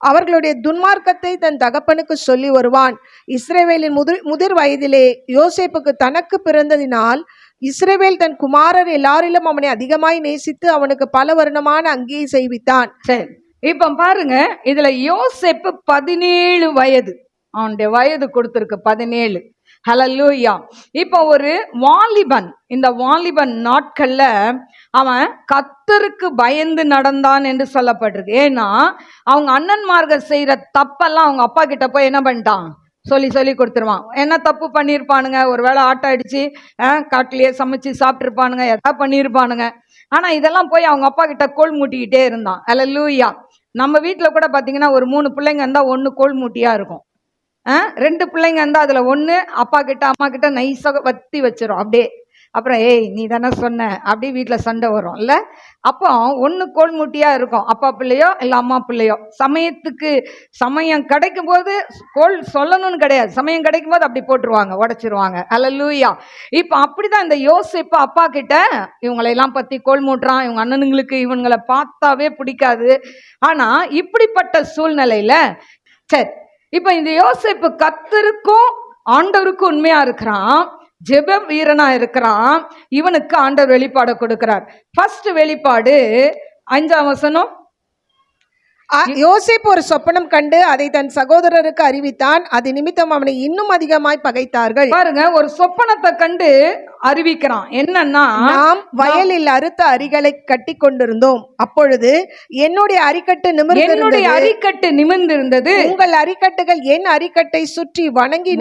அவர்களுடைய துன்மார்க்கத்தை தன் தகப்பனுக்கு சொல்லி வருவான். இஸ்ரவேலின் முதிர் வயதிலே யோசேப்புக்கு தனக்கு பிறந்ததினால் இஸ்ரவேல் தன் குமாரர் எல்லாரிலும் அவனை அதிகமாய் நேசித்து அவனுக்கு பல வருணமான அங்கேயே செய்வித்தான்.
சரி, இப்ப பாருங்க, இதுல யோசேப்பு 17 வயது, அவனுடைய வயது கொடுத்திருக்கு 17. ஹல்லேலூயா. இப்போ ஒரு வாலிபன், இந்த வாலிபன் நாட்கள்ல அவன் கர்த்தருக்கு பயந்து நடந்தான் என்று சொல்லப்பட்டிருக்கு. ஏன்னா அவங்க அண்ணன்மார்கள் செய்யற தப்பெல்லாம் அவங்க அப்பா கிட்ட போய் என்ன பண்ணிட்டான், சொல்லி கொடுத்துருவான். என்ன தப்பு பண்ணியிருப்பானுங்க, ஒருவேளை ஆட்டை அடிச்சு காட்டிலேயே சமைச்சு சாப்பிட்டுருப்பானுங்க, எதாவது பண்ணியிருப்பானுங்க. ஆனா இதெல்லாம் போய் அவங்க அப்பா கிட்ட கோல் மூட்டிக்கிட்டே இருந்தான். ஹல்லேலூயா. நம்ம வீட்டுல கூட பாத்தீங்கன்னா ஒரு 3 பிள்ளைங்க இருந்தா 1 கோல் மூட்டியா இருக்கும். 2 பிள்ளைங்க இருந்தா அதுல 1 அப்பா கிட்ட அம்மா கிட்ட நைஸா வத்தி வச்சிரும் அப்படியே. அப்புறம் ஏய் நீ தானே சொன்ன அப்படி வீட்டுல சண்டை வரும் இல்ல. அப்போ 1 கோல் மூட்டியா இருக்கும், அப்பா பிள்ளையோ இல்ல அம்மா பிள்ளையோ. சமயம் கிடைக்கும் போது கோல் சொல்லணும்னு கிடையாது, சமயம் கிடைக்கும் போது அப்படி போட்டுருவாங்க, உடைச்சிருவாங்க. ஹல்லேலூயா. இப்ப அப்படிதான் இந்த யோசேப்பு அப்பா கிட்ட இவங்களை எல்லாம் பத்தி கோல் மூட்டுறான். இவங்க அண்ணனுங்களுக்கு இவங்களை பார்த்தாவே பிடிக்காது. ஆனா இப்படிப்பட்ட சூழ்நிலையில சரி, இப்ப இந்த யோசேப்பு கர்த்தருக்கும் ஆண்டவருக்கும் உண்மையா இருக்கிறான், ஜெப வீரனா இருக்கிறான். இவனுக்கு ஆண்டவர் வெளிப்பாடு கொடுக்கிறார். ஃபர்ஸ்ட் வெளிப்பாடு 5ஆம் வசனம்.
யோசேப்பு ஒரு சொப்பனம் கண்டு அதை தன் சகோதரருக்கு அறிவித்தான். அது நிமித்தம் அவனை இன்னும் அதிகமாய் பகைத்தார்கள்.
பாருங்க, ஒரு சொப்பனத்தை கண்டு அறிவிக்கிறான். என்னன்னா,
நாம் வயலில் அறுத்த அரிகளை கட்டி கொண்டிருந்தோம், அப்பொழுது என்னுடைய அரிக்கட்டு
நிமிர்ந்திருந்தது,
உங்கள் அரிக்கட்டுகள் என் அரிக்கட்டை சுற்றி வணங்கி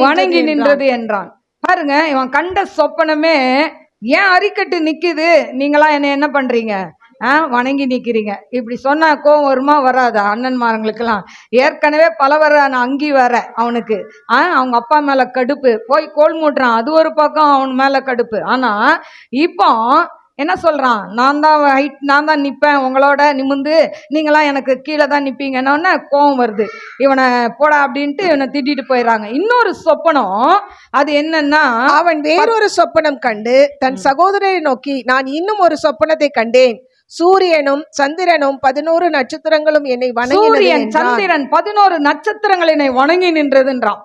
நின்றது என்றான். பாருங்க, இவன் கண்ட சொப்பனமே, ஏன் அரிக்கட்டு நிக்குது, நீங்களா என்ன பண்றீங்க, வணங்கி நிக்கிறீங்க. இப்படி சொன்னா கோவம் வருமா வராதா? அண்ணன்மார்களுக்கெல்லாம் ஏற்கனவே பலவரான அங்கி வர அவனுக்கு அவங்க அப்பா மேல கடுப்பு, போய் கோல் மூட்டுறான், அது ஒரு பக்கம் அவன் மேல கடுப்பு. ஆனா இப்போ என்ன சொல்றான், நான் தான் நிப்பேன் உங்களோட நிமிந்து, நீங்களாம் எனக்கு கீழே தான் நிப்பீங்கன்னா கோவம் வருது. இவனை போடா அப்படின்ட்டு இவனை திட்டிட்டு போயிடறாங்க. இன்னொரு சொப்பனம், அது என்னன்னா,
அவன் வேறொரு சொப்பனம் கண்டு தன் சகோதரரை நோக்கி, நான் இன்னும் ஒரு சொப்பனத்தை கண்டேன், சூரியனும் சந்திரனும் 11 நட்சத்திரங்களும் என்னை வணங்கி,
சூரியன் சந்திரன் 11 நட்சத்திரங்கள் என்னை வணங்கி நின்றதுன்றான்.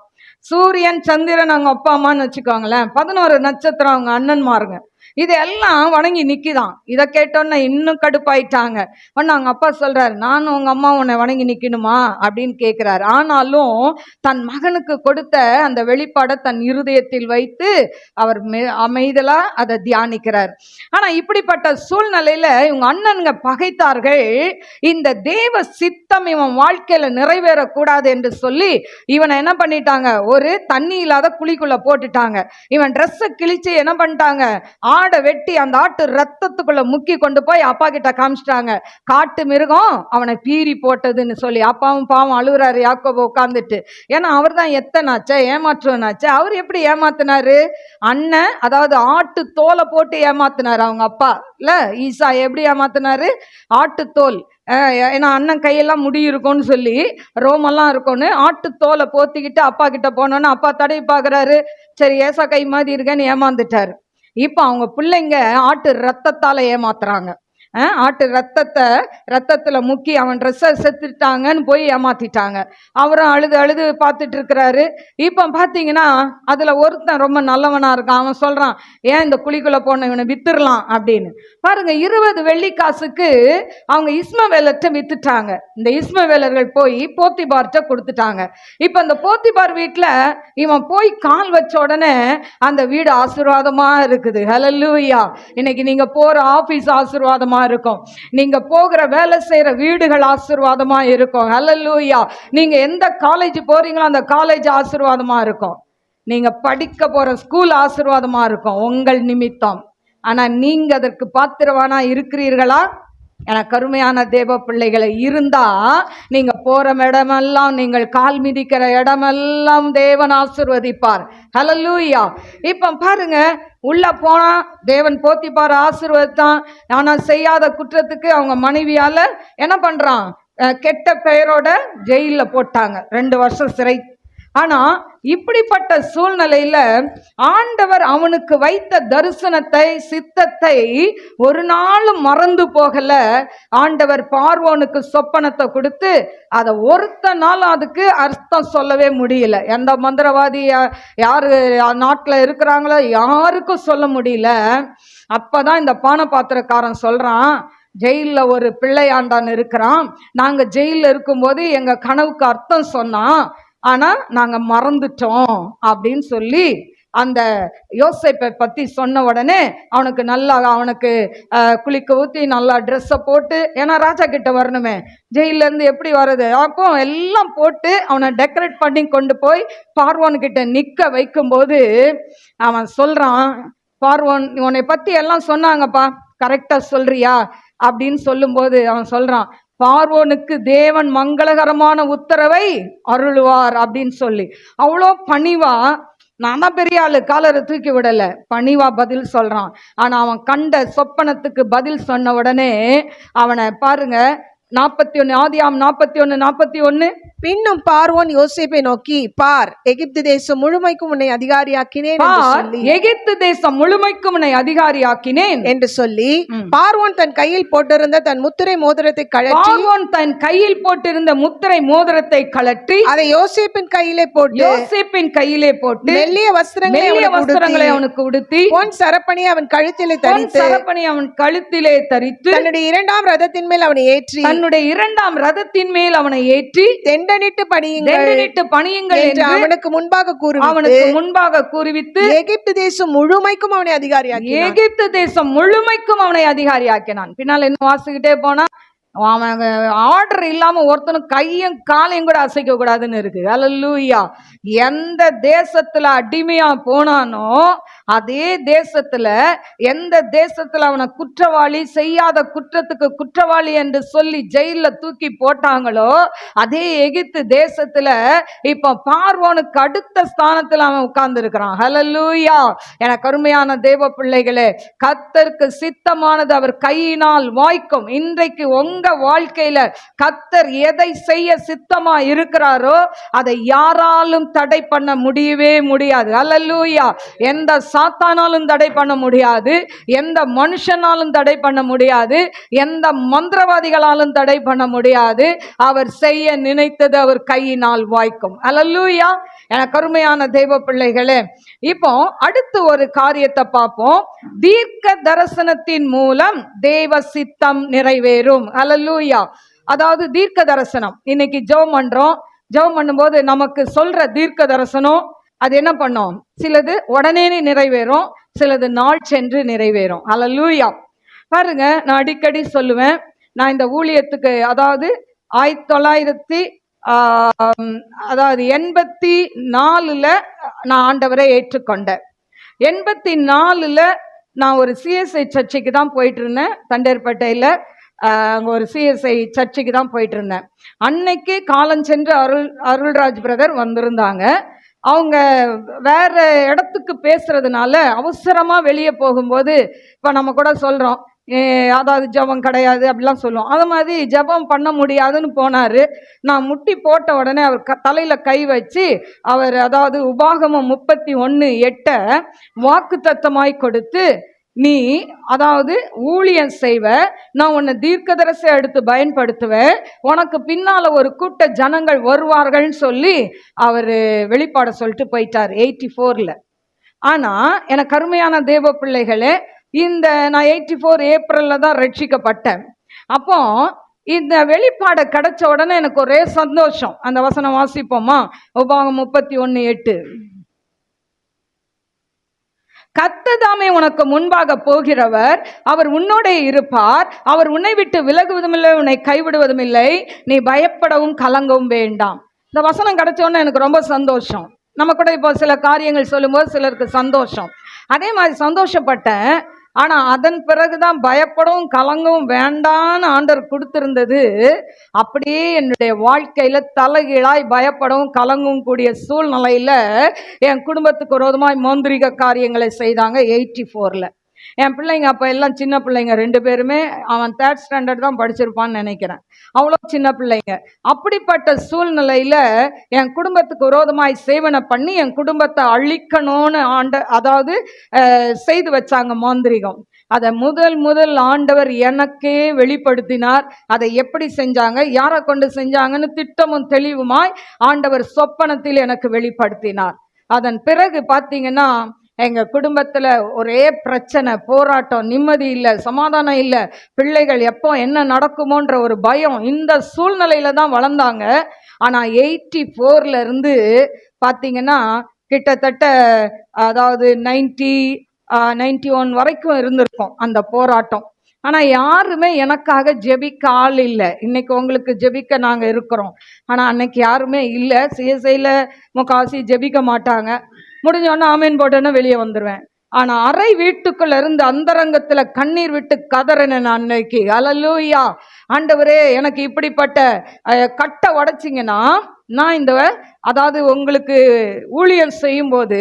சூரியன் சந்திரன் அவங்க அப்பா அம்மான்னு வச்சுக்கோங்களேன், 11 நட்சத்திரம் அவங்க அண்ணன்மாருங்க, இதெல்லாம் வணங்கி நிக்குதான். இதை கேட்டோன்னா இன்னும் கடுப்பாயிட்டாங்க. அவங்க அப்பா சொல்றாரு, நானும் உங்க அம்மா உன்னை வணங்கி நிக்கணுமா அப்படின்னு கேட்கிறாரு. ஆனாலும் தன் மகனுக்கு கொடுத்த அந்த வெளிப்பாடை தன் இருதயத்தில் வைத்து அவர் அமைதலா அதை தியானிக்கிறார். ஆனா இப்படிப்பட்ட சூழ்நிலையில இவங்க அண்ணனுங்க பகைத்தார்கள். இந்த தேவ சித்தம் இவன் வாழ்க்கையில நிறைவேறக்கூடாது என்று சொல்லி இவனை என்ன பண்ணிட்டாங்க, ஒரு தண்ணி இல்லாத குழிக்குள்ள போட்டுட்டாங்க. இவன் ட்ரெஸ்ஸை கிழிச்சு என்ன பண்ணிட்டாங்க, ஆடை வெட்டி அந்த ஆட்டு ரத்தத்துக்குள்ள முக்கி கொண்டு போய் அப்பா கிட்ட காமிச்சிட்டாங்க. காட்டு மிருகம் அவனை பீறி போட்டதுன்னு சொல்லி. அப்பாவும் பாவம் அழுகுறாரு யாக்கோபு உட்கார்ந்துட்டு. ஏன்னா அவர் தான் எத்தனாச்சே, ஏமாற்றுவனாச்சே. அவர் எப்படி ஏமாத்தினாரு, அண்ணன் அதாவது ஆட்டு தோலை போட்டு ஏமாத்தினாரு அவங்க அப்பா இல்ல. ஈசா எப்படி ஏமாத்தினாரு, ஆட்டு தோல், ஏன்னா அண்ணன் கையெல்லாம் முடி இருக்கும்னு சொல்லி, ரோமெல்லாம் இருக்கும்னு ஆட்டு தோலை போத்திக்கிட்டு அப்பா கிட்ட போனோன்னு அப்பா தடவி பார்க்குறாரு, சரி ஏசா கை மாதிரி இருக்கேன்னு ஏமாந்துட்டாரு. இப்போ அவங்க பிள்ளைங்க ஆட்டு ரத்தத்தால ஏமாத்துறாங்க. ஆட்டு ரத்தத்துல முக்கி அவன் ட்ரெஸ்ஸை செத்துட்டாங்கன்னு போய் ஏமாத்திட்டாங்க. அவரும் அழுது பார்த்துட்டு இருக்கிறாரு. இப்போ பார்த்தீங்கன்னா அதுல ஒருத்தன் ரொம்ப நல்லவனா இருக்கான். அவன் சொல்றான், ஏன் இந்த குழிக்குள்ள போன இவனை வித்துடலாம் அப்படின்னு. பாருங்க, 20 வெள்ளிக்காசுக்கு அவங்க இஸ்மவேலர்ட்ட வித்துட்டாங்க. இந்த இஸ்மவேலர்கள் போய் போத்திபார்ட்ட கொடுத்துட்டாங்க. இப்போ அந்த போத்திபார் வீட்டுல இவன் போய் கால் வச்ச உடனே அந்த வீடு ஆசீர்வாதமா இருக்குது. ஹல்லேலூயா. இன்னைக்கு நீங்க போற ஆபீஸ் ஆசீர்வாதமா இருக்கும், நீங்க போகிற வேலை செய்யற வீடுகள் ஆசீர்வாதமா இருக்கும். ஹல்லேலூயா. நீங்க எந்த காலேஜ் போறீங்களோ அந்த காலேஜ் ஆசீர்வாதமா இருக்கும், நீங்க படிக்க போற ஸ்கூல் ஆசீர்வாதமா இருக்கும் உங்கள் நிமித்தம். ஆனா நீங்க அதற்கு பாத்திரவானா இருக்கிறீர்களா? எனக்கு அருமையான தேவ பிள்ளைகளை, இருந்தா நீங்க போற இடமெல்லாம், நீங்கள் கால் மிதிக்கிற இடமெல்லாம் தேவன் ஆசீர்வதிப்பார். ஹல்லேலூயா. இப்ப பாருங்க, உள்ள போனா தேவன் போத்திபார் ஆசீர்வதித்தான். ஆனா செய்யாத குற்றத்துக்கு அவங்க மனைவியால என்ன பண்றான், கெட்ட பெயரோட ஜெயில போட்டாங்க, 2 வருஷம் சிறை. ஆனா இப்படிப்பட்ட சூழ்நிலையில ஆண்டவர் அவனுக்கு வைத்த தரிசனத்தை, சித்தத்தை ஒரு நாளும் மறந்து போகல. ஆண்டவர் பார்வோனுக்கு சொப்பனத்தை கொடுத்து அதை ஒருத்த நாள் அதுக்கு அர்த்தம் சொல்லவே முடியல. எந்த மந்திரவாதி யாரு நாட்டுல இருக்கிறாங்களோ யாருக்கும் சொல்ல முடியல. அப்பதான் இந்த பானபாத்திரக்காரன் சொல்றான், ஜெயில ஒரு பிள்ளையாண்டான் இருக்கிறான், நாங்க ஜெயில இருக்கும்போது எங்க கனவுக்கு அர்த்தம் சொன்னான், ஆனா நாங்க மறந்துட்டோம் அப்படின்னு சொல்லி அந்த யோசேப்பை பத்தி சொன்ன உடனே அவனுக்கு குளிக்க ஊத்தி நல்லா ட்ரெஸ்ஸை போட்டு, ஏன்னா ராஜா கிட்ட வரணுமே, ஜெயில இருந்து எப்படி வருது, அப்போ எல்லாம் போட்டு அவனை டெக்கரேட் பண்ணி கொண்டு போய் பார்வோன் கிட்ட நிக்க வைக்கும்போது அவன் சொல்றான், பார்வோன் உன்னை பத்தி எல்லாம் சொன்னாங்கப்பா, கரெக்டா சொல்றியா அப்படின்னு சொல்லும்போது அவன் சொல்றான், பார்வோனுக்கு தேவன் மங்களகரமான உத்தரவை அருள்வார் அப்படின்னு சொல்லி அவ்வளோ பணிவா, நான் தான் பெரிய ஆளு, காலரை தூக்கி விடல, பணிவா பதில் சொல்றான். ஆனா அவன் கண்ட சொப்பனத்துக்கு பதில் சொன்ன உடனே அவனை பாருங்க, 41 ஆதியாம் 41:41.
பின்னும் பார்வோன் யோசேப்பை நோக்கி, பார், எகிப்து தேசம் முழுமைக்கும் உன்னை அதிகாரியாக்கினேன் என்று சொல்லி,
எகிப்து தேசம் முழுமைக்கும் உன்னை அதிகாரியாக்கினேன்
என்று சொல்லி, பார்வோன் தன் கையில் போட்டிருந்த தன் முத்திரை மோதிரத்தை கழற்றி,
பார்வோன் தன் கையில் போட்டிருந்த முத்திரை மோதிரத்தை கழற்றி
அதை யோசேப்பின் கையிலே போட்டு
மெல்லிய வஸ்திரங்களை அவனுக்கு உடுத்தி,
பொன் சரப்பணியை அவன் கழுத்திலே
தரித்து,
தன்னுடைய இரண்டாம் ரதத்தின் மேல் அவனை ஏற்றி தெண்டனிட்டு பணியுங்கள் என்று அவனுக்கு முன்பாக கூறுவித்து எகிப்து தேசம் முழுமைக்கும் அவனை அதிகாரியாக்கினான். பின்னால் என்ன வாசிக்கிட்டே போனா, அவன் ஆர்டர் இல்லாம ஒருத்தனும் கையும் காலையும் கூட அசைக்க கூடாதுன்னு இருக்கு. அல்லேலூயா. எந்த தேசத்துல அடிமையா போனானோ அதே தேசத்துல, எந்த தேசத்துல அவனை குற்றவாளி, செய்யாத குற்றத்துக்கு குற்றவாளி என்று சொல்லி ஜெயில தூக்கி போட்டாங்களோ அதே எகிப்து தேசத்துல இப்ப பார்வோனுக்கு அடுத்த ஸ்தானத்துல அவன் உட்கார்ந்து இருக்கிறான். அல்லேலூயா. எனக்கு அருமையான தேவ பிள்ளைகளே, கர்த்தருக்கு சித்தமானது அவர் கையினால் வாய்க்கும். இன்றைக்கு உங்க வாழ்க்கையில கர்த்தர் எதை செய்ய சித்தமா இருக்கிறாரோ அதை யாராலும் தடை பண்ண முடியவே முடியாது. அல்லேலூயா. எந்த சாத்தானாலும் தடை பண்ண முடியாது, எந்த மனுஷனாலும் தடை பண்ண முடியாது, எந்த மந்திரவாதிகளாலும் தடை பண்ண முடியாது. அவர் செய்ய நினைத்தது அவர் கையினால் வாய்க்கும். அல்லேலூயா. எனக்கு அருமையான தெய்வ பிள்ளைகளே, இப்போ அடுத்து ஒரு காரியத்தை பார்ப்போம். தீர்க்க தரிசனத்தின் மூலம் தேவ சித்தம் நிறைவேறும். அல்லேலூயா. அதாவது தீர்க்க தரிசனம், இன்னைக்கு ஜெபம் பண்றோம், ஜெபம் பண்ணும்போது நமக்கு சொல்ற தீர்க்க தரிசனம் அது என்ன பண்ணும், சிலது உடனே நிறைவேறும், சிலது நாள் சென்று நிறைவேறும். அல்லேலூயா. பாருங்க, நான் அடிக்கடி சொல்லுவேன், நான் இந்த ஊழியத்துக்கு அதாவது 1984 நான் ஆண்டவரை ஏற்றுக்கொண்டேன். 84 நான் ஒரு சிஎஸ்ஐ சர்ச்சுக்கு தான் போயிட்டு இருந்தேன். தண்டேர்பேட்டையில் அங்கே ஒரு சிஎஸ்ஐ சர்ச்சுக்கு தான் போயிட்டு இருந்தேன். அன்னைக்கு காலஞ்சென்று அருள்ராஜ் பிரதர் வந்திருந்தாங்க. அவங்க வேற இடத்துக்கு பேசுறதுனால அவசரமா வெளியே போகும்போது, இப்போ நம்ம கூட சொல்றோம், அதாவது ஜபம் கிடையாது அப்படிலாம் சொல்லுவோம், அது மாதிரி ஜபம் பண்ண முடியாதுன்னு போனாரு. நான் முட்டி போட்ட உடனே அவர் தலையில கை வச்சு அவர் அதாவது உபாகமம் 31:8 வாக்கு தத்தமாய் கொடுத்து, நீ அதாவது ஊழியம் செய்வ, நான் உன்னை தீர்க்கதரிசியா எடுத்து பயன்படுத்துவேன், உனக்கு பின்னால ஒரு கூட்ட ஜனங்கள் வருவார்கள்னு சொல்லி அவர் வெளிப்பாட சொல்லிட்டு போயிட்டார் 84. ஆனா எனக்கு அருமையான தேவ பிள்ளைகளே, நான் 84 ஏப்ரல்ல தான் ரட்சிக்கப்பட்டேன். அப்போ இந்த வெளிப்பாடை கிடைச்ச உடனே எனக்கு ஒரே சந்தோஷம். அந்த வசனம் வாசிப்போமா? உபாகமம் 31:8. கர்த்ததாமே உனக்கு முன்பாக போகிறவர், அவர் உன்னோட இருப்பார், அவர் உன்னை விட்டு விலகுவதும் இல்லை, உன்னை கைவிடுவதும் இல்லை, நீ பயப்படவும் கலங்கவும் வேண்டாம். இந்த வசனம் கிடைச்சோன்னு எனக்கு ரொம்ப சந்தோஷம். நம்ம கூட இப்போ சில காரியங்கள் சொல்லும்போது சிலருக்கு சந்தோஷம், அதே மாதிரி சந்தோஷப்பட்டேன். ஆனா அதன் பிறகுதான் பயப்படவும் கலங்கவும் வேண்டான்னு ஆண்டவர் கொடுத்திருந்தது. அப்படியே என்னுடைய வாழ்க்கையில தலைகீழாய் பயப்படவும் கலங்கவும் கூடிய சூழ்நிலையில என் குடும்பத்துக்கு விரோதமாய் மோந்திரிக காரியங்களை செய்தாங்க 84.
என் பிள்ளைங்க அப்போ எல்லாம் சின்ன பிள்ளைங்க 2 பேருமே. அவன் 3rd ஸ்டாண்டர்ட் தான் படிச்சிருப்பான்னு நினைக்கிறேன். அவ்வளோ சின்ன பிள்ளைங்க. அப்படிப்பட்ட சூழ்நிலையில என் குடும்பத்துக்கு விரோதமாய் சேவனை பண்ணி என் குடும்பத்தை அழிக்கணும்னு அதாவது செய்து வச்சாங்க மாந்திரிகம். அதை முதல் ஆண்டவர் எனக்கே வெளிப்படுத்தினார். அதை எப்படி செஞ்சாங்க, யாரை கொண்டு செஞ்சாங்கன்னு திட்டமும் தெளிவுமாய் ஆண்டவர் சொப்பனத்தில் எனக்கு வெளிப்படுத்தினார். அதன் பிறகு பார்த்தீங்கன்னா எங்க குடும்பத்துல ஒரே பிரச்சனை, போராட்டம், நிம்மதி இல்லை, சமாதானம் இல்லை. பிள்ளைகள் எப்போ என்ன நடக்குமோன்ற ஒரு பயம். இந்த சூழ்நிலையில தான் வளர்ந்தாங்க. ஆனா 84ல இருந்து பார்த்தீங்கன்னா கிட்டத்தட்ட அதாவது 91 வரைக்கும் இருந்திருக்கும் அந்த போராட்டம். ஆனா யாருமே எனக்காக ஜெபிக்க ஆள் இல்லை. இன்னைக்கு உங்களுக்கு ஜெபிக்க நாங்க இருக்கிறோம். ஆனா அன்னைக்கு யாருமே இல்லை. சிஎஸ்ஐல முக்காசி ஜெபிக்க மாட்டாங்க. முடிஞ்சோடனே ஆமீன் போட்டோன்னு வெளியே வந்துடுவேன். ஆனா அறை வீட்டுக்குள்ள இருந்து அந்தரங்கத்துல கண்ணீர் விட்டு கதறினேன் அன்னைக்கு. அல்லேலூயா. ஆண்டவரே, எனக்கு இப்படிப்பட்ட கட்டை உடைச்சிங்கன்னா நான் அதாவது உங்களுக்கு ஊழியம் செய்யும் போது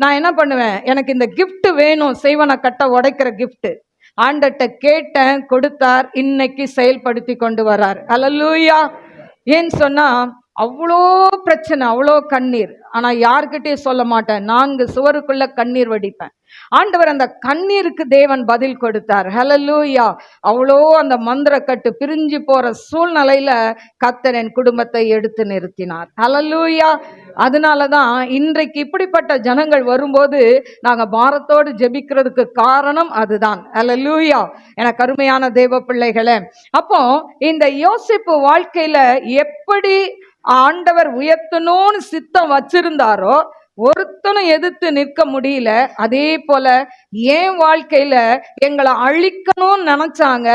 நான் என்ன பண்ணுவேன், எனக்கு இந்த கிஃப்ட் வேணும், செய்வன கட்டை உடைக்கிற கிஃப்ட். ஆண்டட்ட கேட்டேன், கொடுத்தார். இன்னைக்கு செயல்படுத்தி கொண்டு வர்றார். அல்லேலூயா. ஏன்னு சொன்னா அவ்வளோ பிரச்சனை, அவ்வளோ கண்ணீர். ஆனா யார்கிட்டயும் சொல்ல மாட்டேன். 4 சுவருக்குள்ள கண்ணீர் வடிப்பேன். ஆண்டவர் அந்த கண்ணீருக்கு தேவன் பதில் கொடுத்தார். ஹல்லேலூயா. அவ்வளோ அந்த மந்திர கட்டு பிரிஞ்சு போற சூழ்நிலையில கர்த்தர் என் குடும்பத்தை எடுத்து நிறுத்தினார். ஹல்லேலூயா. அதனாலதான் இன்றைக்கு இப்படிப்பட்ட ஜனங்கள் வரும்போது நாங்க பாரத்தோடு ஜெபிக்கிறதுக்கு காரணம் அதுதான். ஹல்லேலூயா. எனக்கு அருமையான தேவ பிள்ளைகளே, அப்போ இந்த யோசிப்பு வாழ்க்கையில எப்படி ஆண்டவர் உயர்த்தணும்னு சித்தம் வச்சிருந்தாரோ ஒருத்தனும் எதிர்த்து நிற்க முடியல. அதே போல என் வாழ்க்கையில எங்களை அழிக்கணும்னு நினைச்சாங்க.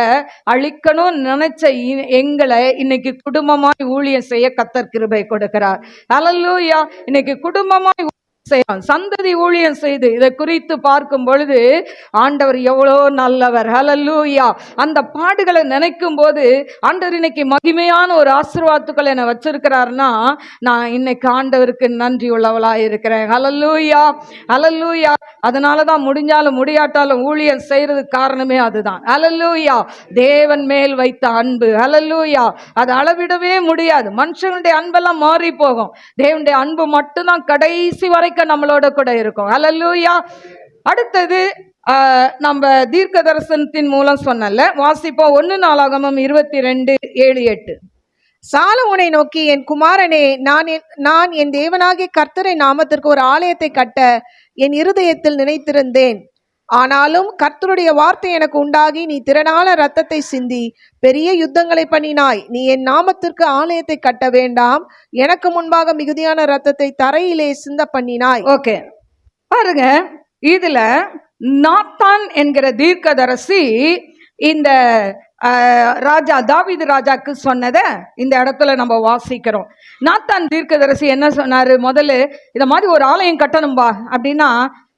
அழிக்கணும்னு நினைச்ச எங்களை இன்னைக்கு குடும்பமாய் ஊழியம் செய்ய கர்த்தர் கிருபை கொடுக்கிறார். அல்லேலூயா. இன்னைக்கு குடும்பமாய் சந்ததி ஊழியம் செய்து இதை குறித்து பார்க்கும் பொழுது ஆண்டவர் எவ்வளோ நல்லவர். ஹல்லேலூயா. அந்த பாடுகளை நினைக்கும் போது ஆண்டவர் இன்னைக்கு மகிமையான ஒரு ஆசீர்வாதத்துக்களை என்ன வச்சிருக்கிறாருன்னா நான் இன்னைக்கு ஆண்டவருக்கு நன்றி உள்ளவளா இருக்கிறேன். ஹல்லேலூயா. ஹல்லேலூயா. அதனாலதான் முடிஞ்சாலும் முடியாட்டாலும் ஊழியம் செய்யறதுக்கு காரணமே அதுதான். ஹல்லேலூயா. தேவன் மேல் வைத்த அன்பு. ஹல்லேலூயா. அதை அளவிடவே முடியாது. மனுஷனுடைய அன்பெல்லாம் மாறி போகும். தேவனுடைய அன்பு மட்டும்தான் கடைசி வரைக்கும் நம்மளோட கூட இருக்கும். ஹல்லேலூயா. அடுத்தது நம்ம தீர்க்க தரிசனத்தின் மூலம் சொன்னல வாசிப்போம். 1 நாளாகமம் 22:7-8.
சாலமோனை நோக்கி, என் குமாரனே, நான் என் தேவனாகிய கர்த்தரை நாமத்திற்கு ஒரு ஆலயத்தை கட்ட என் இருதயத்தில் நினைத்திருந்தேன். ஆனாலும் கர்த்தருடைய வார்த்தை எனக்கு உண்டாகி, நீ திரளான இரத்தத்தை சிந்தி பெரிய யுத்தங்களை பண்ணினாய். நீ என் நாமத்திற்கு ஆலயத்தை கட்ட வேண்டாம். எனக்கு முன்பாக மிகுதியான இரத்தத்தை தரையிலே சிந்த பண்ணினாய்.
ஓகே, பாருங்க. இதுல நாத்தான் என்கிற தீர்க்கதரிசி இந்த ராஜா தாவீது ராஜாக்கு சொன்னதை இந்த இடத்துல நம்ம வாசிக்கிறோம். நாத்தான் தீர்க்கதரிசி என்ன சொன்னாரு, முதல்ல இத மாதிரி ஒரு ஆலயம் கட்டணும்பா அப்படின்னா,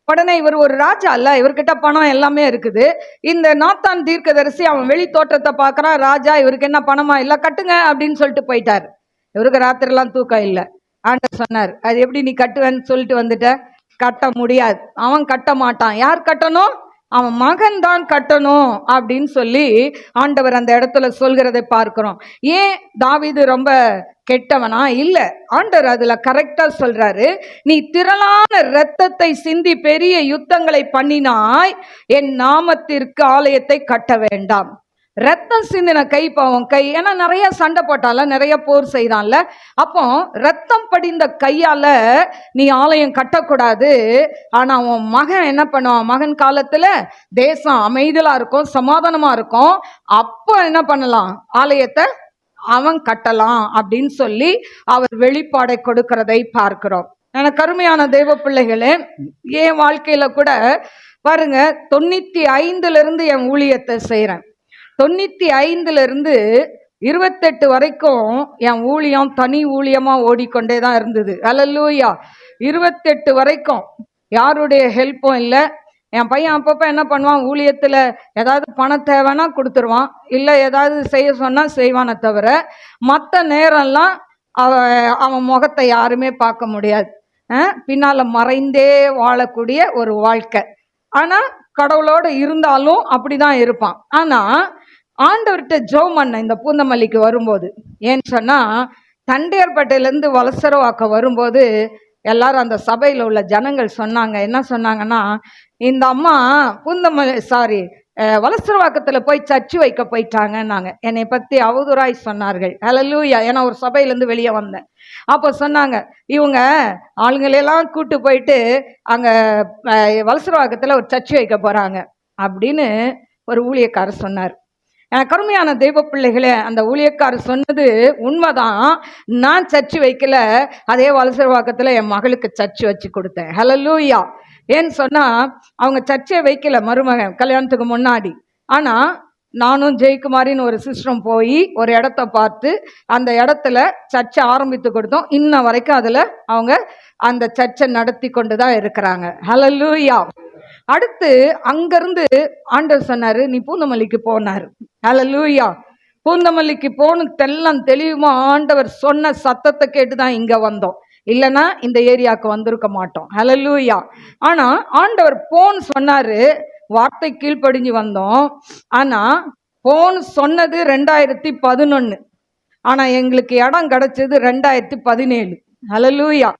உடனே இவர் ஒரு ராஜா இல்ல, இவர்கிட்ட பணம் எல்லாமே இருக்குது. இந்த நாத்தான் தீர்க்கதரிசி அவன் வெளி தோற்றத்தை பார்க்கறான். ராஜா இவருக்கு என்ன பணமா இல்ல, கட்டுங்க அப்படின்னு சொல்லிட்டு போயிட்டார். இவருக்கு ராத்திரிலாம் தூக்கம் இல்லை. ஆண்டவர் சொன்னார், அது எப்படி நீ கட்டுவேன்னு சொல்லிட்டு வந்துட்ட, கட்ட முடியாது. அவன் கட்ட மாட்டான். யார் கட்டணும்? அவன் மகன் தான் கட்டணும் அப்படின்னு சொல்லி ஆண்டவர் அந்த இடத்துல சொல்கிறதை பார்க்கிறோம். ஏன் தாவீது ரொம்ப கெட்டவனா? இல்ல, ஆண்டவர் அதுல கரெக்டா சொல்றாரு. நீ திரளான இரத்தத்தை சிந்தி பெரிய யுத்தங்களை பண்ணினாய், என் நாமத்திற்கு ஆலயத்தை கட்ட வேண்டாம். ரத்தம் சிந்தின கை பாவம் கை. ஏன்னா நிறைய சண்டை போட்டால, நிறைய போர் செய்தான்ல. அப்போ ரத்தம் படிந்த கையால நீ ஆலயம் கட்டக்கூடாது. ஆனா உன் மகன் என்ன பண்ணுவான், மகன் காலத்துல தேசம் அமைதியா இருக்கும், சமாதானமா இருக்கும். அப்போ என்ன பண்ணலாம், ஆலயத்தை அவன் கட்டலாம் அப்படின்னு சொல்லி அவர் வெளிப்பாடை கொடுக்கிறதை பார்க்கிறோம். எனக்கு அருமையான தெய்வ பிள்ளைகளே, என் வாழ்க்கையில கூட பாருங்க, 95 இருந்து என் ஊழியத்தை செய்யறேன். 95 இருந்து 28 வரைக்கும் என் ஊழியம் தனி ஊழியமா ஓடிக்கொண்டே தான் இருந்தது. அல்லேலூயா. 28 வரைக்கும் யாருடைய ஹெல்ப்பும் இல்லை. என் பையன் அப்பப்போ என்ன பண்ணுவான், ஊழியத்தில் ஏதாவது பணம் தேவைன்னா கொடுத்துருவான், இல்லை ஏதாவது செய்ய சொன்னால் செய்வானே தவிர மற்ற நேரம்லாம் அவன் முகத்தை யாருமே பார்க்க முடியாது. பின்னால் மறைந்தே வாழக்கூடிய ஒரு வாழ்க்கை. ஆனால் கடவுளோடு இருந்தாலும் அப்படிதான் இருப்பான். ஆனா ஆண்டவர்கிட்ட ஜெபம் பண்ண இந்த பூந்தமல்லிக்கு வரும்போது, ஏன்னு சொன்னா தண்டையார்பேட்டையிலேருந்து வலசரவாக்கம் வரும்போது எல்லாரும் அந்த சபையில் உள்ள ஜனங்கள் சொன்னாங்க, என்ன சொன்னாங்கன்னா, இந்த அம்மா வலசரவாக்கத்தில் போய் சர்ச்சு வைக்க போயிட்டாங்கன்னாங்க. என்னை பற்றி அவதூறாய் சொன்னார்கள். ஹல்லேலூயா. ஏன்னா ஒரு சபையிலேருந்து வெளியே வந்தேன். அப்போ சொன்னாங்க, இவங்க ஆளுங்களெல்லாம் கூட்டு போயிட்டு அங்கே வலசரவாக்கத்தில் ஒரு சர்ச்சு வைக்க போகிறாங்க அப்படின்னு ஒரு ஊழியக்காரர் சொன்னார். கருமையான தெய்வ பிள்ளைகளே, அந்த ஊழியக்காரர் சொன்னது உண்மைதான். நான் சர்ச்சு வைக்கல, அதே வலசரவாக்கத்தில் என் மகளுக்கு சர்ச்சு வச்சு கொடுத்தேன். ஹல்லேலூயா. ஏன்னு சொன்னால் அவங்க சர்ச்சை வைக்கல மருமகன் கல்யாணத்துக்கு முன்னாடி. ஆனால் நானும் ஜெயக்குமாரின்னு ஒரு சிஸ்டரும் போய் ஒரு இடத்த பார்த்து அந்த இடத்துல சர்ச்சை ஆரம்பித்து கொடுத்தோம். இன்ன வரைக்கும் அதில் அவங்க அந்த சர்ச்சை நடத்தி கொண்டு தான் இருக்கிறாங்க. ஹல்லேலூயா. அடுத்து அங்கிருந்து ஆண்டவர் சொன்னாரு, நீ பூந்தமல்லிக்கு போனாரு. ஹல்லேலூயா. பூந்தமல்லிக்கு போனதெல்லாம் தெளிவுமா ஆண்டவர் சொன்ன சத்தத்தை கேட்டுதான் இங்க வந்தோம். இல்லைன்னா இந்த ஏரியாவுக்கு வந்திருக்க மாட்டோம். ஹல்லேலூயா. ஆனா ஆண்டவர் போன்னு சொன்னாரு, வார்த்தை கீழ்ப்படிஞ்சு வந்தோம். ஆனா போன்னு சொன்னது 2011. ஆனா எங்களுக்கு இடம் கிடைச்சது 2017. ஹல்லேலூயா.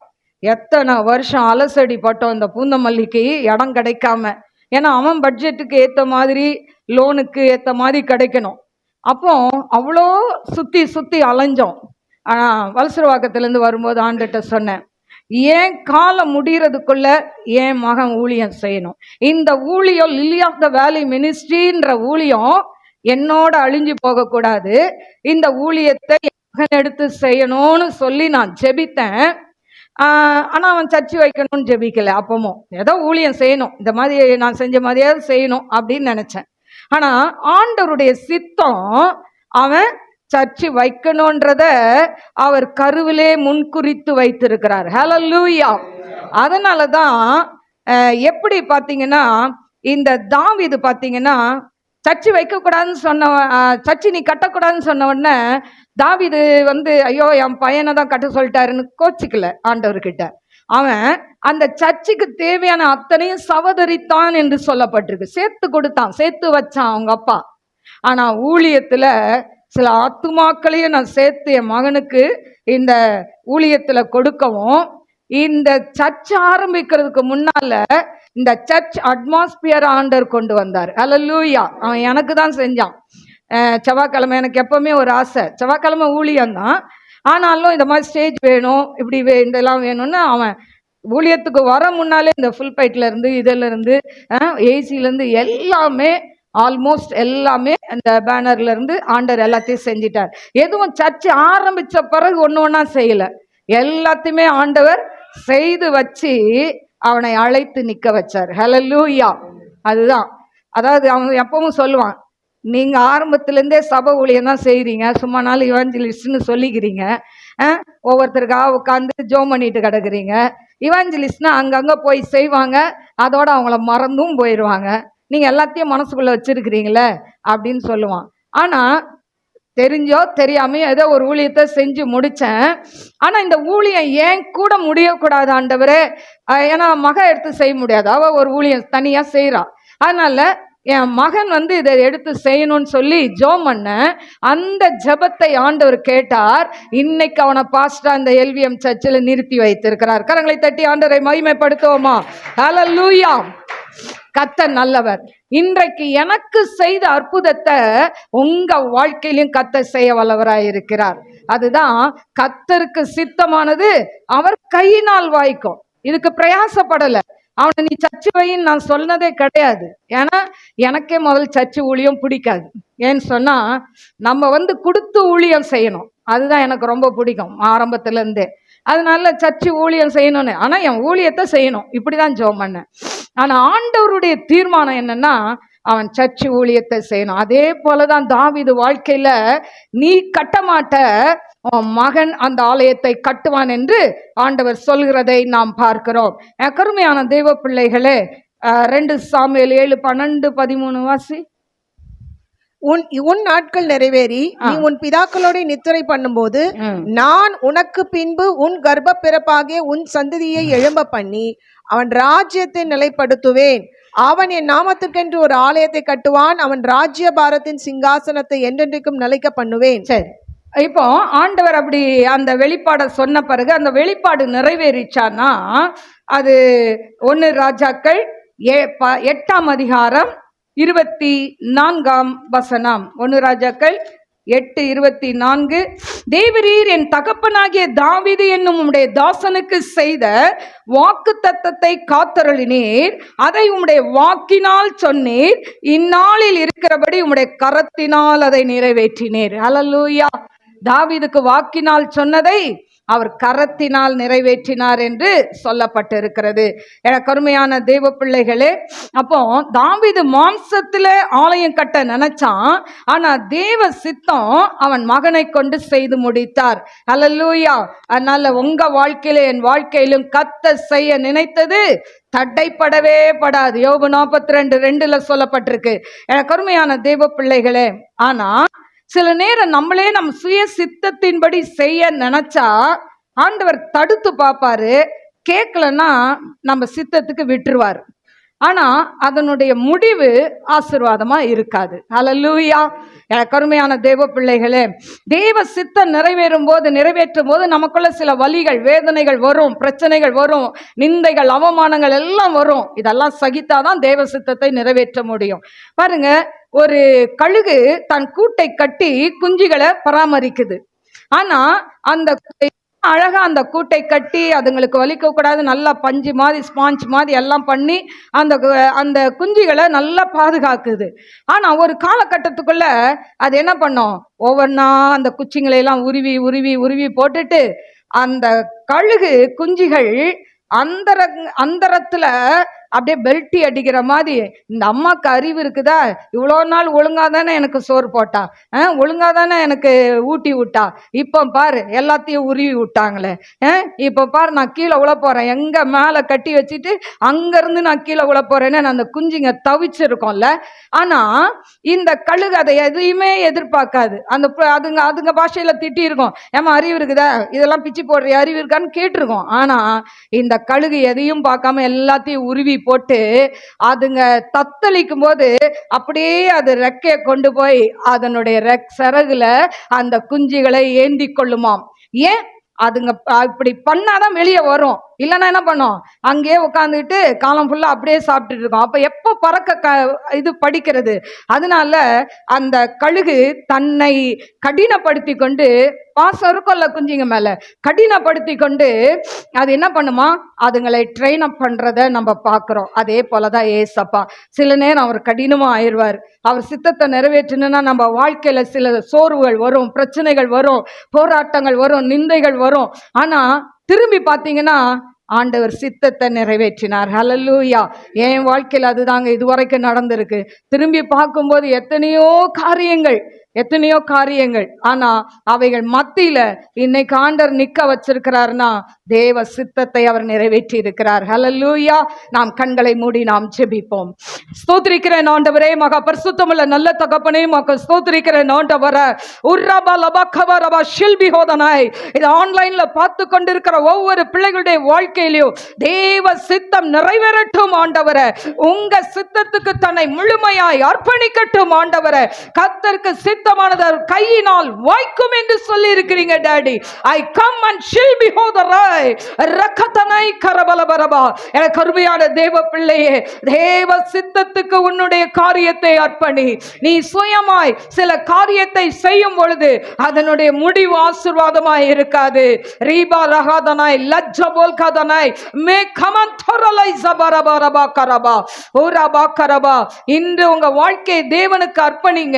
எத்தனை வருஷம் அலசடி பட்டோம் இந்த பூந்தமல்லிக்கு இடம் கிடைக்காம. ஏன்னா அவன் பட்ஜெட்டுக்கு ஏற்ற மாதிரி லோனுக்கு ஏற்ற மாதிரி கிடைக்கணும். அப்போ அவ்வளோ சுற்றி சுற்றி அலைஞ்சோம். ஆனால் வலசரவாக்கத்துலேருந்து வரும்போது ஆண்டுகிட்ட சொன்னேன், ஏன் காலம் முடிகிறதுக்குள்ள என் மகன் ஊழியம் செய்யணும். இந்த ஊழியம் லில்லி ஆஃப் த வேலி மினிஸ்ட்ரின்ற ஊழியம் என்னோட அழிஞ்சு போகக்கூடாது. இந்த ஊழியத்தை என் மகன் எடுத்து செய்யணும்னு சொல்லி நான் ஜெபித்தேன். ஆனால் அவன் சர்ச்சு வைக்கணும்னு ஜெபிக்கல. அப்பவும் ஏதோ ஊழியம் செய்யணும், இந்த மாதிரி நான் செஞ்ச மாதிரியாவது செய்யணும் அப்படின்னு நினச்சேன். ஆனால் ஆண்டவருடைய சித்தம் அவன் சர்ச்சு வைக்கணுன்றத அவர் கருவிலே முன்குறித்து வைத்திருக்கிறார். ஹல்லேலூயா. அதனால தான் எப்படி பார்த்தீங்கன்னா இந்த தாவீது பார்த்தீங்கன்னா சர்ச்சு வைக்கக்கூடாதுன்னு சர்ச்சு நீ கட்டக்கூடாதுன்னு சொன்ன உடனே தாவீது ஐயோ என் பையனை தான் கட்ட சொல்லிட்டாருன்னு கோச்சிக்கல ஆண்டவர்கிட்ட. அவன் அந்த சர்ச்சுக்கு தேவையான அத்தனையும் சவதரித்தான் என்று சொல்லப்பட்டிருக்கு. சேர்த்து கொடுத்தான், சேர்த்து வச்சான் அவங்க அப்பா. ஆனா ஊழியத்துல சில ஆத்துமாக்களையும் நான் சேர்த்து என் மகனுக்கு இந்த ஊழியத்துல கொடுக்கவும், இந்த சர்ச் ஆரம்பிக்கிறதுக்கு முன்னால இந்த சர்ச் அட்மாஸ்பியர் ஆண்டர் கொண்டு வந்தார். ஹல்லேலூயா. அவன் எனக்கு தான் செஞ்சான். செவ்வாய்க்கிழமை எனக்கு எப்பவுமே ஒரு ஆசை, செவ்வாய்க்கிழமை ஊழியம்தான். ஆனாலும் இந்த மாதிரி ஸ்டேஜ் வேணும், இப்படி இதெல்லாம் வேணும்னு அவன் ஊழியத்துக்கு வர முன்னாலே இந்த ஃபுல் பைட்ல இருந்து இதுல இருந்து ஏசிலேருந்து எல்லாமே ஆல்மோஸ்ட் எல்லாமே அந்த பேனர்ல இருந்து ஆண்டர் எல்லாத்தையும் செஞ்சிட்டார். எதுவும் சர்ச்சு ஆரம்பிச்ச பிறகு ஒன்று ஒன்றா செய்யல, எல்லாத்தையுமே ஆண்டவர் செய்து வச்சு அவனை அழைத்து நிற்க வச்சார். ஹல்லேலூயா. அதுதான், அதாவது அவன் எப்பவும் சொல்லுவான், நீங்க ஆரம்பத்திலேருந்தே சபை ஊழியம் தான் செய்கிறீங்க, சும்மா நாள் இவாஞ்சலிஸ்ட்னு சொல்லிக்கிறீங்க, ஒவ்வொருத்தருக்காக உட்காந்து ஜோம் பண்ணிட்டு கிடக்குறீங்க. இவாஞ்சலிஸ்ட்னா அங்கங்கே போய் செய்வாங்க, அதோட அவங்கள மறந்தும் போயிடுவாங்க. நீங்கள் எல்லாத்தையும் மனசுக்குள்ளே வச்சிருக்கிறீங்களே அப்படின்னு சொல்லுவான். ஆனால் தெரிஞ்சோ தெரியாமையோ ஏதோ ஒரு ஊழியத்தை செஞ்சு முடித்தேன். ஆனால் இந்த ஊழியம் ஏன் கூட முடியக்கூடாது ஆண்டவரே, ஏன்னா மகன் எடுத்து செய்ய முடியாது, அவள் ஒரு ஊழியம் தனியாக செய்கிறாள். அதனால் என் மகன் இதை எடுத்து செய்யணும்னு சொல்லி ஜெபம் பண்ண, அந்த ஜெபத்தை ஆண்டவர் கேட்டார். இன்னைக்கு அவனை பாஸ்டா இந்த எல்விஎம் சர்ச்சில் நிறுத்தி வைத்திருக்கிறார். கரங்களை தட்டி ஆண்டவரை மகிமைப்படுத்துவோமா? ஹல்லேலூயா. கர்த்தர் நல்லவர். இன்றைக்கு எனக்கு செய்த அற்புதத்தை உங்க வாழ்க்கையிலும் கர்த்தர் செய்ய வல்லவராய் இருக்கிறார். அதுதான் கர்த்தருக்கு சித்தமானது அவர் கையினால் வாய்க்கும். இதுக்கு பிரயாசப்படலை. அவனை நீ சர்ச்சு வைன்னு நான் சொன்னதே கிடையாது. ஏன்னா எனக்கே முதல் சர்ச்சு ஊழியம் பிடிக்காது. ஏன்னு சொன்னா நம்ம கொடுத்து ஊழியம் செய்யணும், அதுதான் எனக்கு ரொம்ப பிடிக்கும் ஆரம்பத்திலேருந்தே. அதனால சர்ச்சு ஊழியம் செய்யணும்னு, ஆனால் என் ஊழியத்தை செய்யணும் இப்படிதான் ஜெபம் பண்ணேன். ஆனால் ஆண்டவருடைய தீர்மானம் என்னன்னா அவன் சர்ச்சு ஊழியத்தை செய்யணும். அதே போலதான் தாவீது வாழ்க்கையில நீ கட்ட மாட்ட, மகன் அந்த ஆலயத்தை கட்டுவான் என்று ஆண்டவர் சொல்கிறதை நாம் பார்க்கிறோம். கருமையான தெய்வ பிள்ளைகளே, 2 சாமுவேல் 7:12-13 வாசி.
உன் நாட்கள் நிறைவேறி நீ உன் பிதாக்களோட நித்திரை பண்ணும்போது நான் உனக்கு பின்பு உன் கர்ப்ப பிறப்பாகிய உன் சந்ததியை எழும்ப பண்ணி அவன் ராஜ்யத்தை நிலைப்படுத்துவேன். அவன் என் நாமத்துக்கென்று ஒரு ஆலயத்தை கட்டுவான், அவன் ராஜ்ய பாரத்தின் சிங்காசனத்தை என்றென்றைக்கும் நிலைக்க பண்ணுவேன்.
சரி, இப்போ ஆண்டவர் அப்படி அந்த வெளிப்பாடை சொன்ன பிறகு அந்த வெளிப்பாடு நிறைவேறிச்சான்னா, அது 1 ராஜாக்கள் 8ஆம் அதிகாரம் 24ஆம் வசனம். 1 ராஜாக்கள் 8:24. தேவரீர் என் தகப்பனாகிய தாவீது என்னும் உம்முடைய தாசனுக்கு செய்த வாக்கு தத்தத்தை காத்தருளினீர், அதை உம்முடைய வாக்கினால் சொன்னீர், இந்நாளில் இருக்கிறபடி உம்முடைய கரத்தினால் அதை நிறைவேற்றினீர். அல்லேலூயா. தாவீதுக்கு வாக்கினால் சொன்னதை அவர் கரத்தினால் நிறைவேற்றினார் என்று சொல்லப்பட்டிருக்கிறது. எனக்கு அருமையான தேவ பிள்ளைகளே, அப்போ தாவீது மாம்சத்துல ஆலயம் கட்ட நினைச்சான், ஆனா தேவ சித்தம் அவன் மகனை கொண்டு செய்து முடித்தார். அல்லேலூயா. அதனால உங்க வாழ்க்கையில என் வாழ்க்கையிலும் கர்த்தர் செய்ய நினைத்தது தடைப்படவே படாது. யோபு 42:2 சொல்லப்பட்டிருக்கு. எனக்கு அருமையான தேவ பிள்ளைகளே, ஆனா சில நேரம் நம்மளே நம்ம சுய சித்தத்தின்படி செய்ய நினைச்சா ஆண்டவர் தடுத்து பார்ப்பாரு. கேட்கலன்னா நம்ம சித்தத்துக்கு விட்டுருவார். ஆனா அதனுடைய முடிவு ஆசீர்வாதமா இருக்காது. அல்லேலூயா. எனக்கு அருமையான தேவ பிள்ளைகளே, தேவ சித்தம் நிறைவேற்றும் போது நமக்குள்ள சில வலிகள், வேதனைகள் வரும், பிரச்சனைகள் வரும், நிந்தைகள், அவமானங்கள் எல்லாம் வரும். இதெல்லாம் சகித்தாதான் தேவ சித்தத்தை நிறைவேற்ற முடியும். பாருங்க, ஒரு கழுகு தன் கூட்டை கட்டி குஞ்சுகளை பராமரிக்குது. ஆனா அந்த அழகா அந்த கூட்டை கட்டி அதுங்களுக்கு வலிக்க கூடாது, நல்லா பஞ்சு மாதிரி ஸ்பாஞ்ச் மாதிரி எல்லாம் பண்ணி அந்த குஞ்சுகளை நல்லா பாதுகாக்குது. ஆனா ஒரு காலகட்டத்துக்குள்ள அது என்ன பண்ணும், ஒவ்வொன்றா அந்த குச்சிங்களை எல்லாம் உருவி உருவி உருவி போட்டுட்டு அந்த கழுகு குஞ்சுகள் அந்தரத்துல அப்படியே பெல்ட்டி அடிக்கிற மாதிரி, இந்த அம்மாக்கு அறிவு இருக்குதா, இவ்வளோ நாள் ஒழுங்கா தானே எனக்கு சோறு போட்டா, ஒழுங்கா தானே எனக்கு ஊட்டி விட்டா, இப்போ பாரு எல்லாத்தையும் உருவி விட்டாங்களே, இப்போ பாரு நான் கீழே உழ போறேன், எங்க மேலே கட்டி வச்சுட்டு அங்கிருந்து நான் கீழே உழ போறேன்னு அந்த குஞ்சுங்க தவிச்சிருக்கோம்ல. ஆனா இந்த கழுகு அதை எதையுமே எதிர்பார்க்காது. அதுங்க பாஷையில திட்டி இருக்கும், ஏமா அறிவு இருக்குதா, இதெல்லாம் பிச்சு போடுற அறிவு இருக்கான்னு கேட்டிருக்கோம். ஆனா இந்த கழுகு எதையும் பார்க்காம எல்லாத்தையும் உருவி போட்டு அதுங்க தத்தளிக்கும் போது அப்படியே அது ரெக்கையை கொண்டு போய் அதனுடைய சிறகுல அந்த குஞ்சுகளை ஏந்தி கொள்ளுமாம். ஏன்? அதுங்க இப்படி பண்ணாதான் வெளியே வரும், இல்லைன்னா என்ன பண்ணும், அங்கேயே உட்காந்துக்கிட்டு காலம் ஃபுல்லா அப்படியே சாப்பிட்டுட்டு இருக்கோம். அப்ப எப்போ பறக்க இது படிக்கிறது? அதனால அந்த கழுகு தன்னை கடினப்படுத்தி கொண்டு, பாசம் இருக்கும்ல குஞ்சுங்க மேல, கடினப்படுத்தி கொண்டு அது என்ன பண்ணுமா, அதுங்களை ட்ரெயின் அப் பண்றத நம்ம பார்க்கிறோம். அதே போலதான் ஏசப்பா சில நேரம் அவர் கடினமா ஆயிடுவார். அவர் சித்தத்தை நிறைவேற்றணும்னா நம்ம வாழ்க்கையில சில சோர்வுகள் வரும், பிரச்சனைகள் வரும், போராட்டங்கள் வரும், நிந்தைகள் வரும். ஆனா திரும்பி பார்த்தீங்கன்னா ஆண்டவர் சித்தத்தை நிறைவேற்றினார். ஹல்லேலூயா. என் வாழ்க்கையில் அதுதாங்க இதுவரைக்கும் நடந்திருக்கு. திரும்பி பார்க்கும்போது எத்தனையோ காரியங்கள், ஆனா அவைகள் மத்தியில இன்னைக்கு ஆண்டவர் நிக்க வச்சிருக்கிறார்னா தேவ சித்தத்தை அவர் நிறைவேற்றி இருக்கிறார். ஹல்லேலூயா. நாம் கண்களை மூடி நாம் ஜெபிப்போம். ஸ்தோத்திரிக்கிறேன் ஆண்டவரே, மகா பரிசுத்தமுள்ள நல்ல தகப்பனே, மகா ஸ்தோத்திரிக்கிறேன் ஆண்டவரே. உர்ரபா லபக்கவரபா ஷில்பிஹோதனாய், இது ஆன்லைன்ல பார்த்து கொண்டிருக்கிற ஒவ்வொரு பிள்ளைகளுடைய வாழ்க்கையிலும் தேவ சித்தம் நிறைவேறட்டும் ஆண்டவரே. உங்க சித்தத்துக்கு தன்னை முழுமையாய் அர்ப்பணிக்கட்டும் ஆண்டவரே. கர்த்தருக்கு சித்தமானது கையினால் வாய்க்கும் என்று சொல்லி இருக்கிறீங்க daddy. I come and shall behold the right ரக்கதனை கரபலபரபா. எனக்கு கருமையான தேவ பிள்ளையே, தேவ சித்தத்துக்கு உன்னுடைய காரியத்தை அர்ப்பணி. நீ சுயமாய் சில காரியத்தை செய்யும் பொழுது அதனுடைய முடிவு ஆசீர்வாதமாய் இருக்காது. ரீபா ரகாதனாய் லஜ்ஜபோல் கதனாய் மே கமன் தரலை ஜபரபரபா கரபா ஓரபா கரபா. இன்று உங்க வாழ்க்கையை தேவனுக்கு அர்ப்பணிங்க.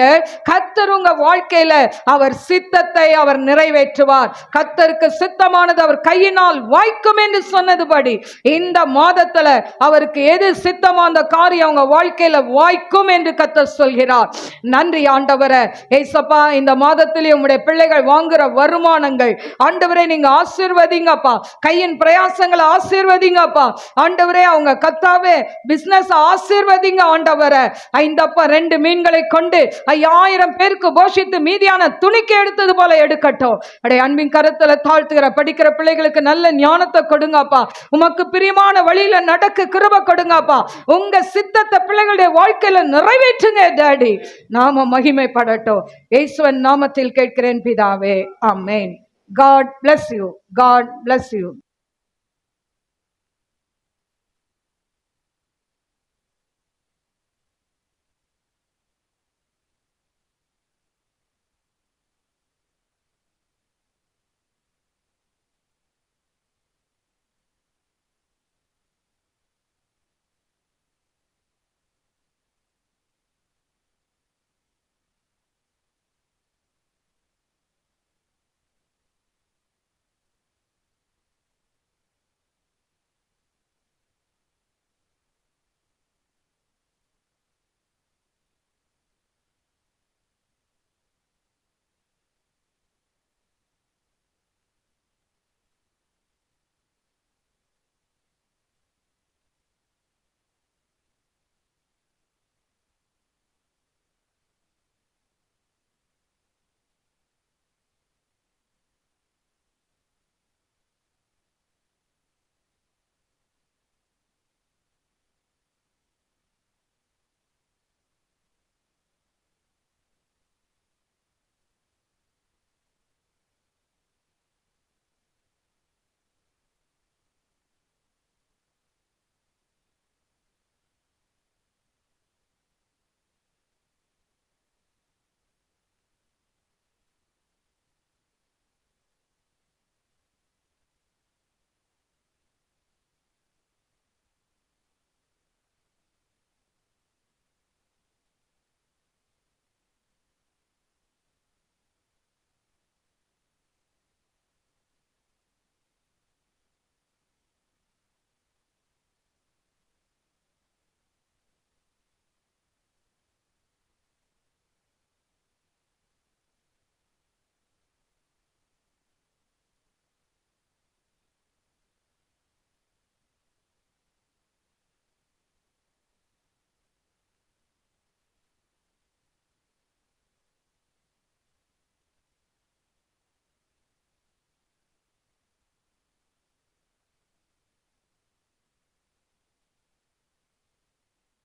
கர்த்தர் உங்க வாழ்க்கையில அவர் சித்தத்தை அவர் நிறைவேற்றுவார். கர்த்தருக்கு சித்தமானது அவர் கையினால் வாய்க்கும் என்று சொன்னதுபடி இந்த மாதத்துல அவருக்கு எது சித்தமோ அந்த காரியம் உங்க வாழ்க்கையில வாய்க்கும் என்று கர்த்தர் சொல்கிறார். நன்றி ஆண்டவரே. ஏசப்பா, இந்த மாதத்திலே உம்முடைய பிள்ளைகள் வாங்குற வருமானங்கள் ஆண்டவரே நீங்க ஆசீர்வதிங்கப்பா. கையின் பிரயாசங்களை ஆசீர்வதிங்கப்பா ஆண்டவரே. அவங்க கர்த்தாவே பிசினஸ் ஆசீர்வதிங்க ஆண்டவரே. 5 அப்பம் 2 மீன்களை கொண்டு 5000 பேருக்கு கோவிலுக்கு போஷித்து மீதியான துணிக்கு எடுத்தது போல எடுக்கட்டும். அடைய அன்பின் கரத்துல தாழ்த்துகிற படிக்கிற பிள்ளைகளுக்கு நல்ல ஞானத்தை கொடுங்கப்பா. உமக்கு பிரியமான வழியில நடக்க கிருபை கொடுங்கப்பா. உங்க சித்தத்தை பிள்ளைகளுடைய வாழ்க்கையில நிறைவேற்றுங்க டாடி. நாம மகிமைப்படட்டும். இயேசுவின் நாமத்தில் கேட்கிறேன் பிதாவே, ஆமென். God bless you. God bless you.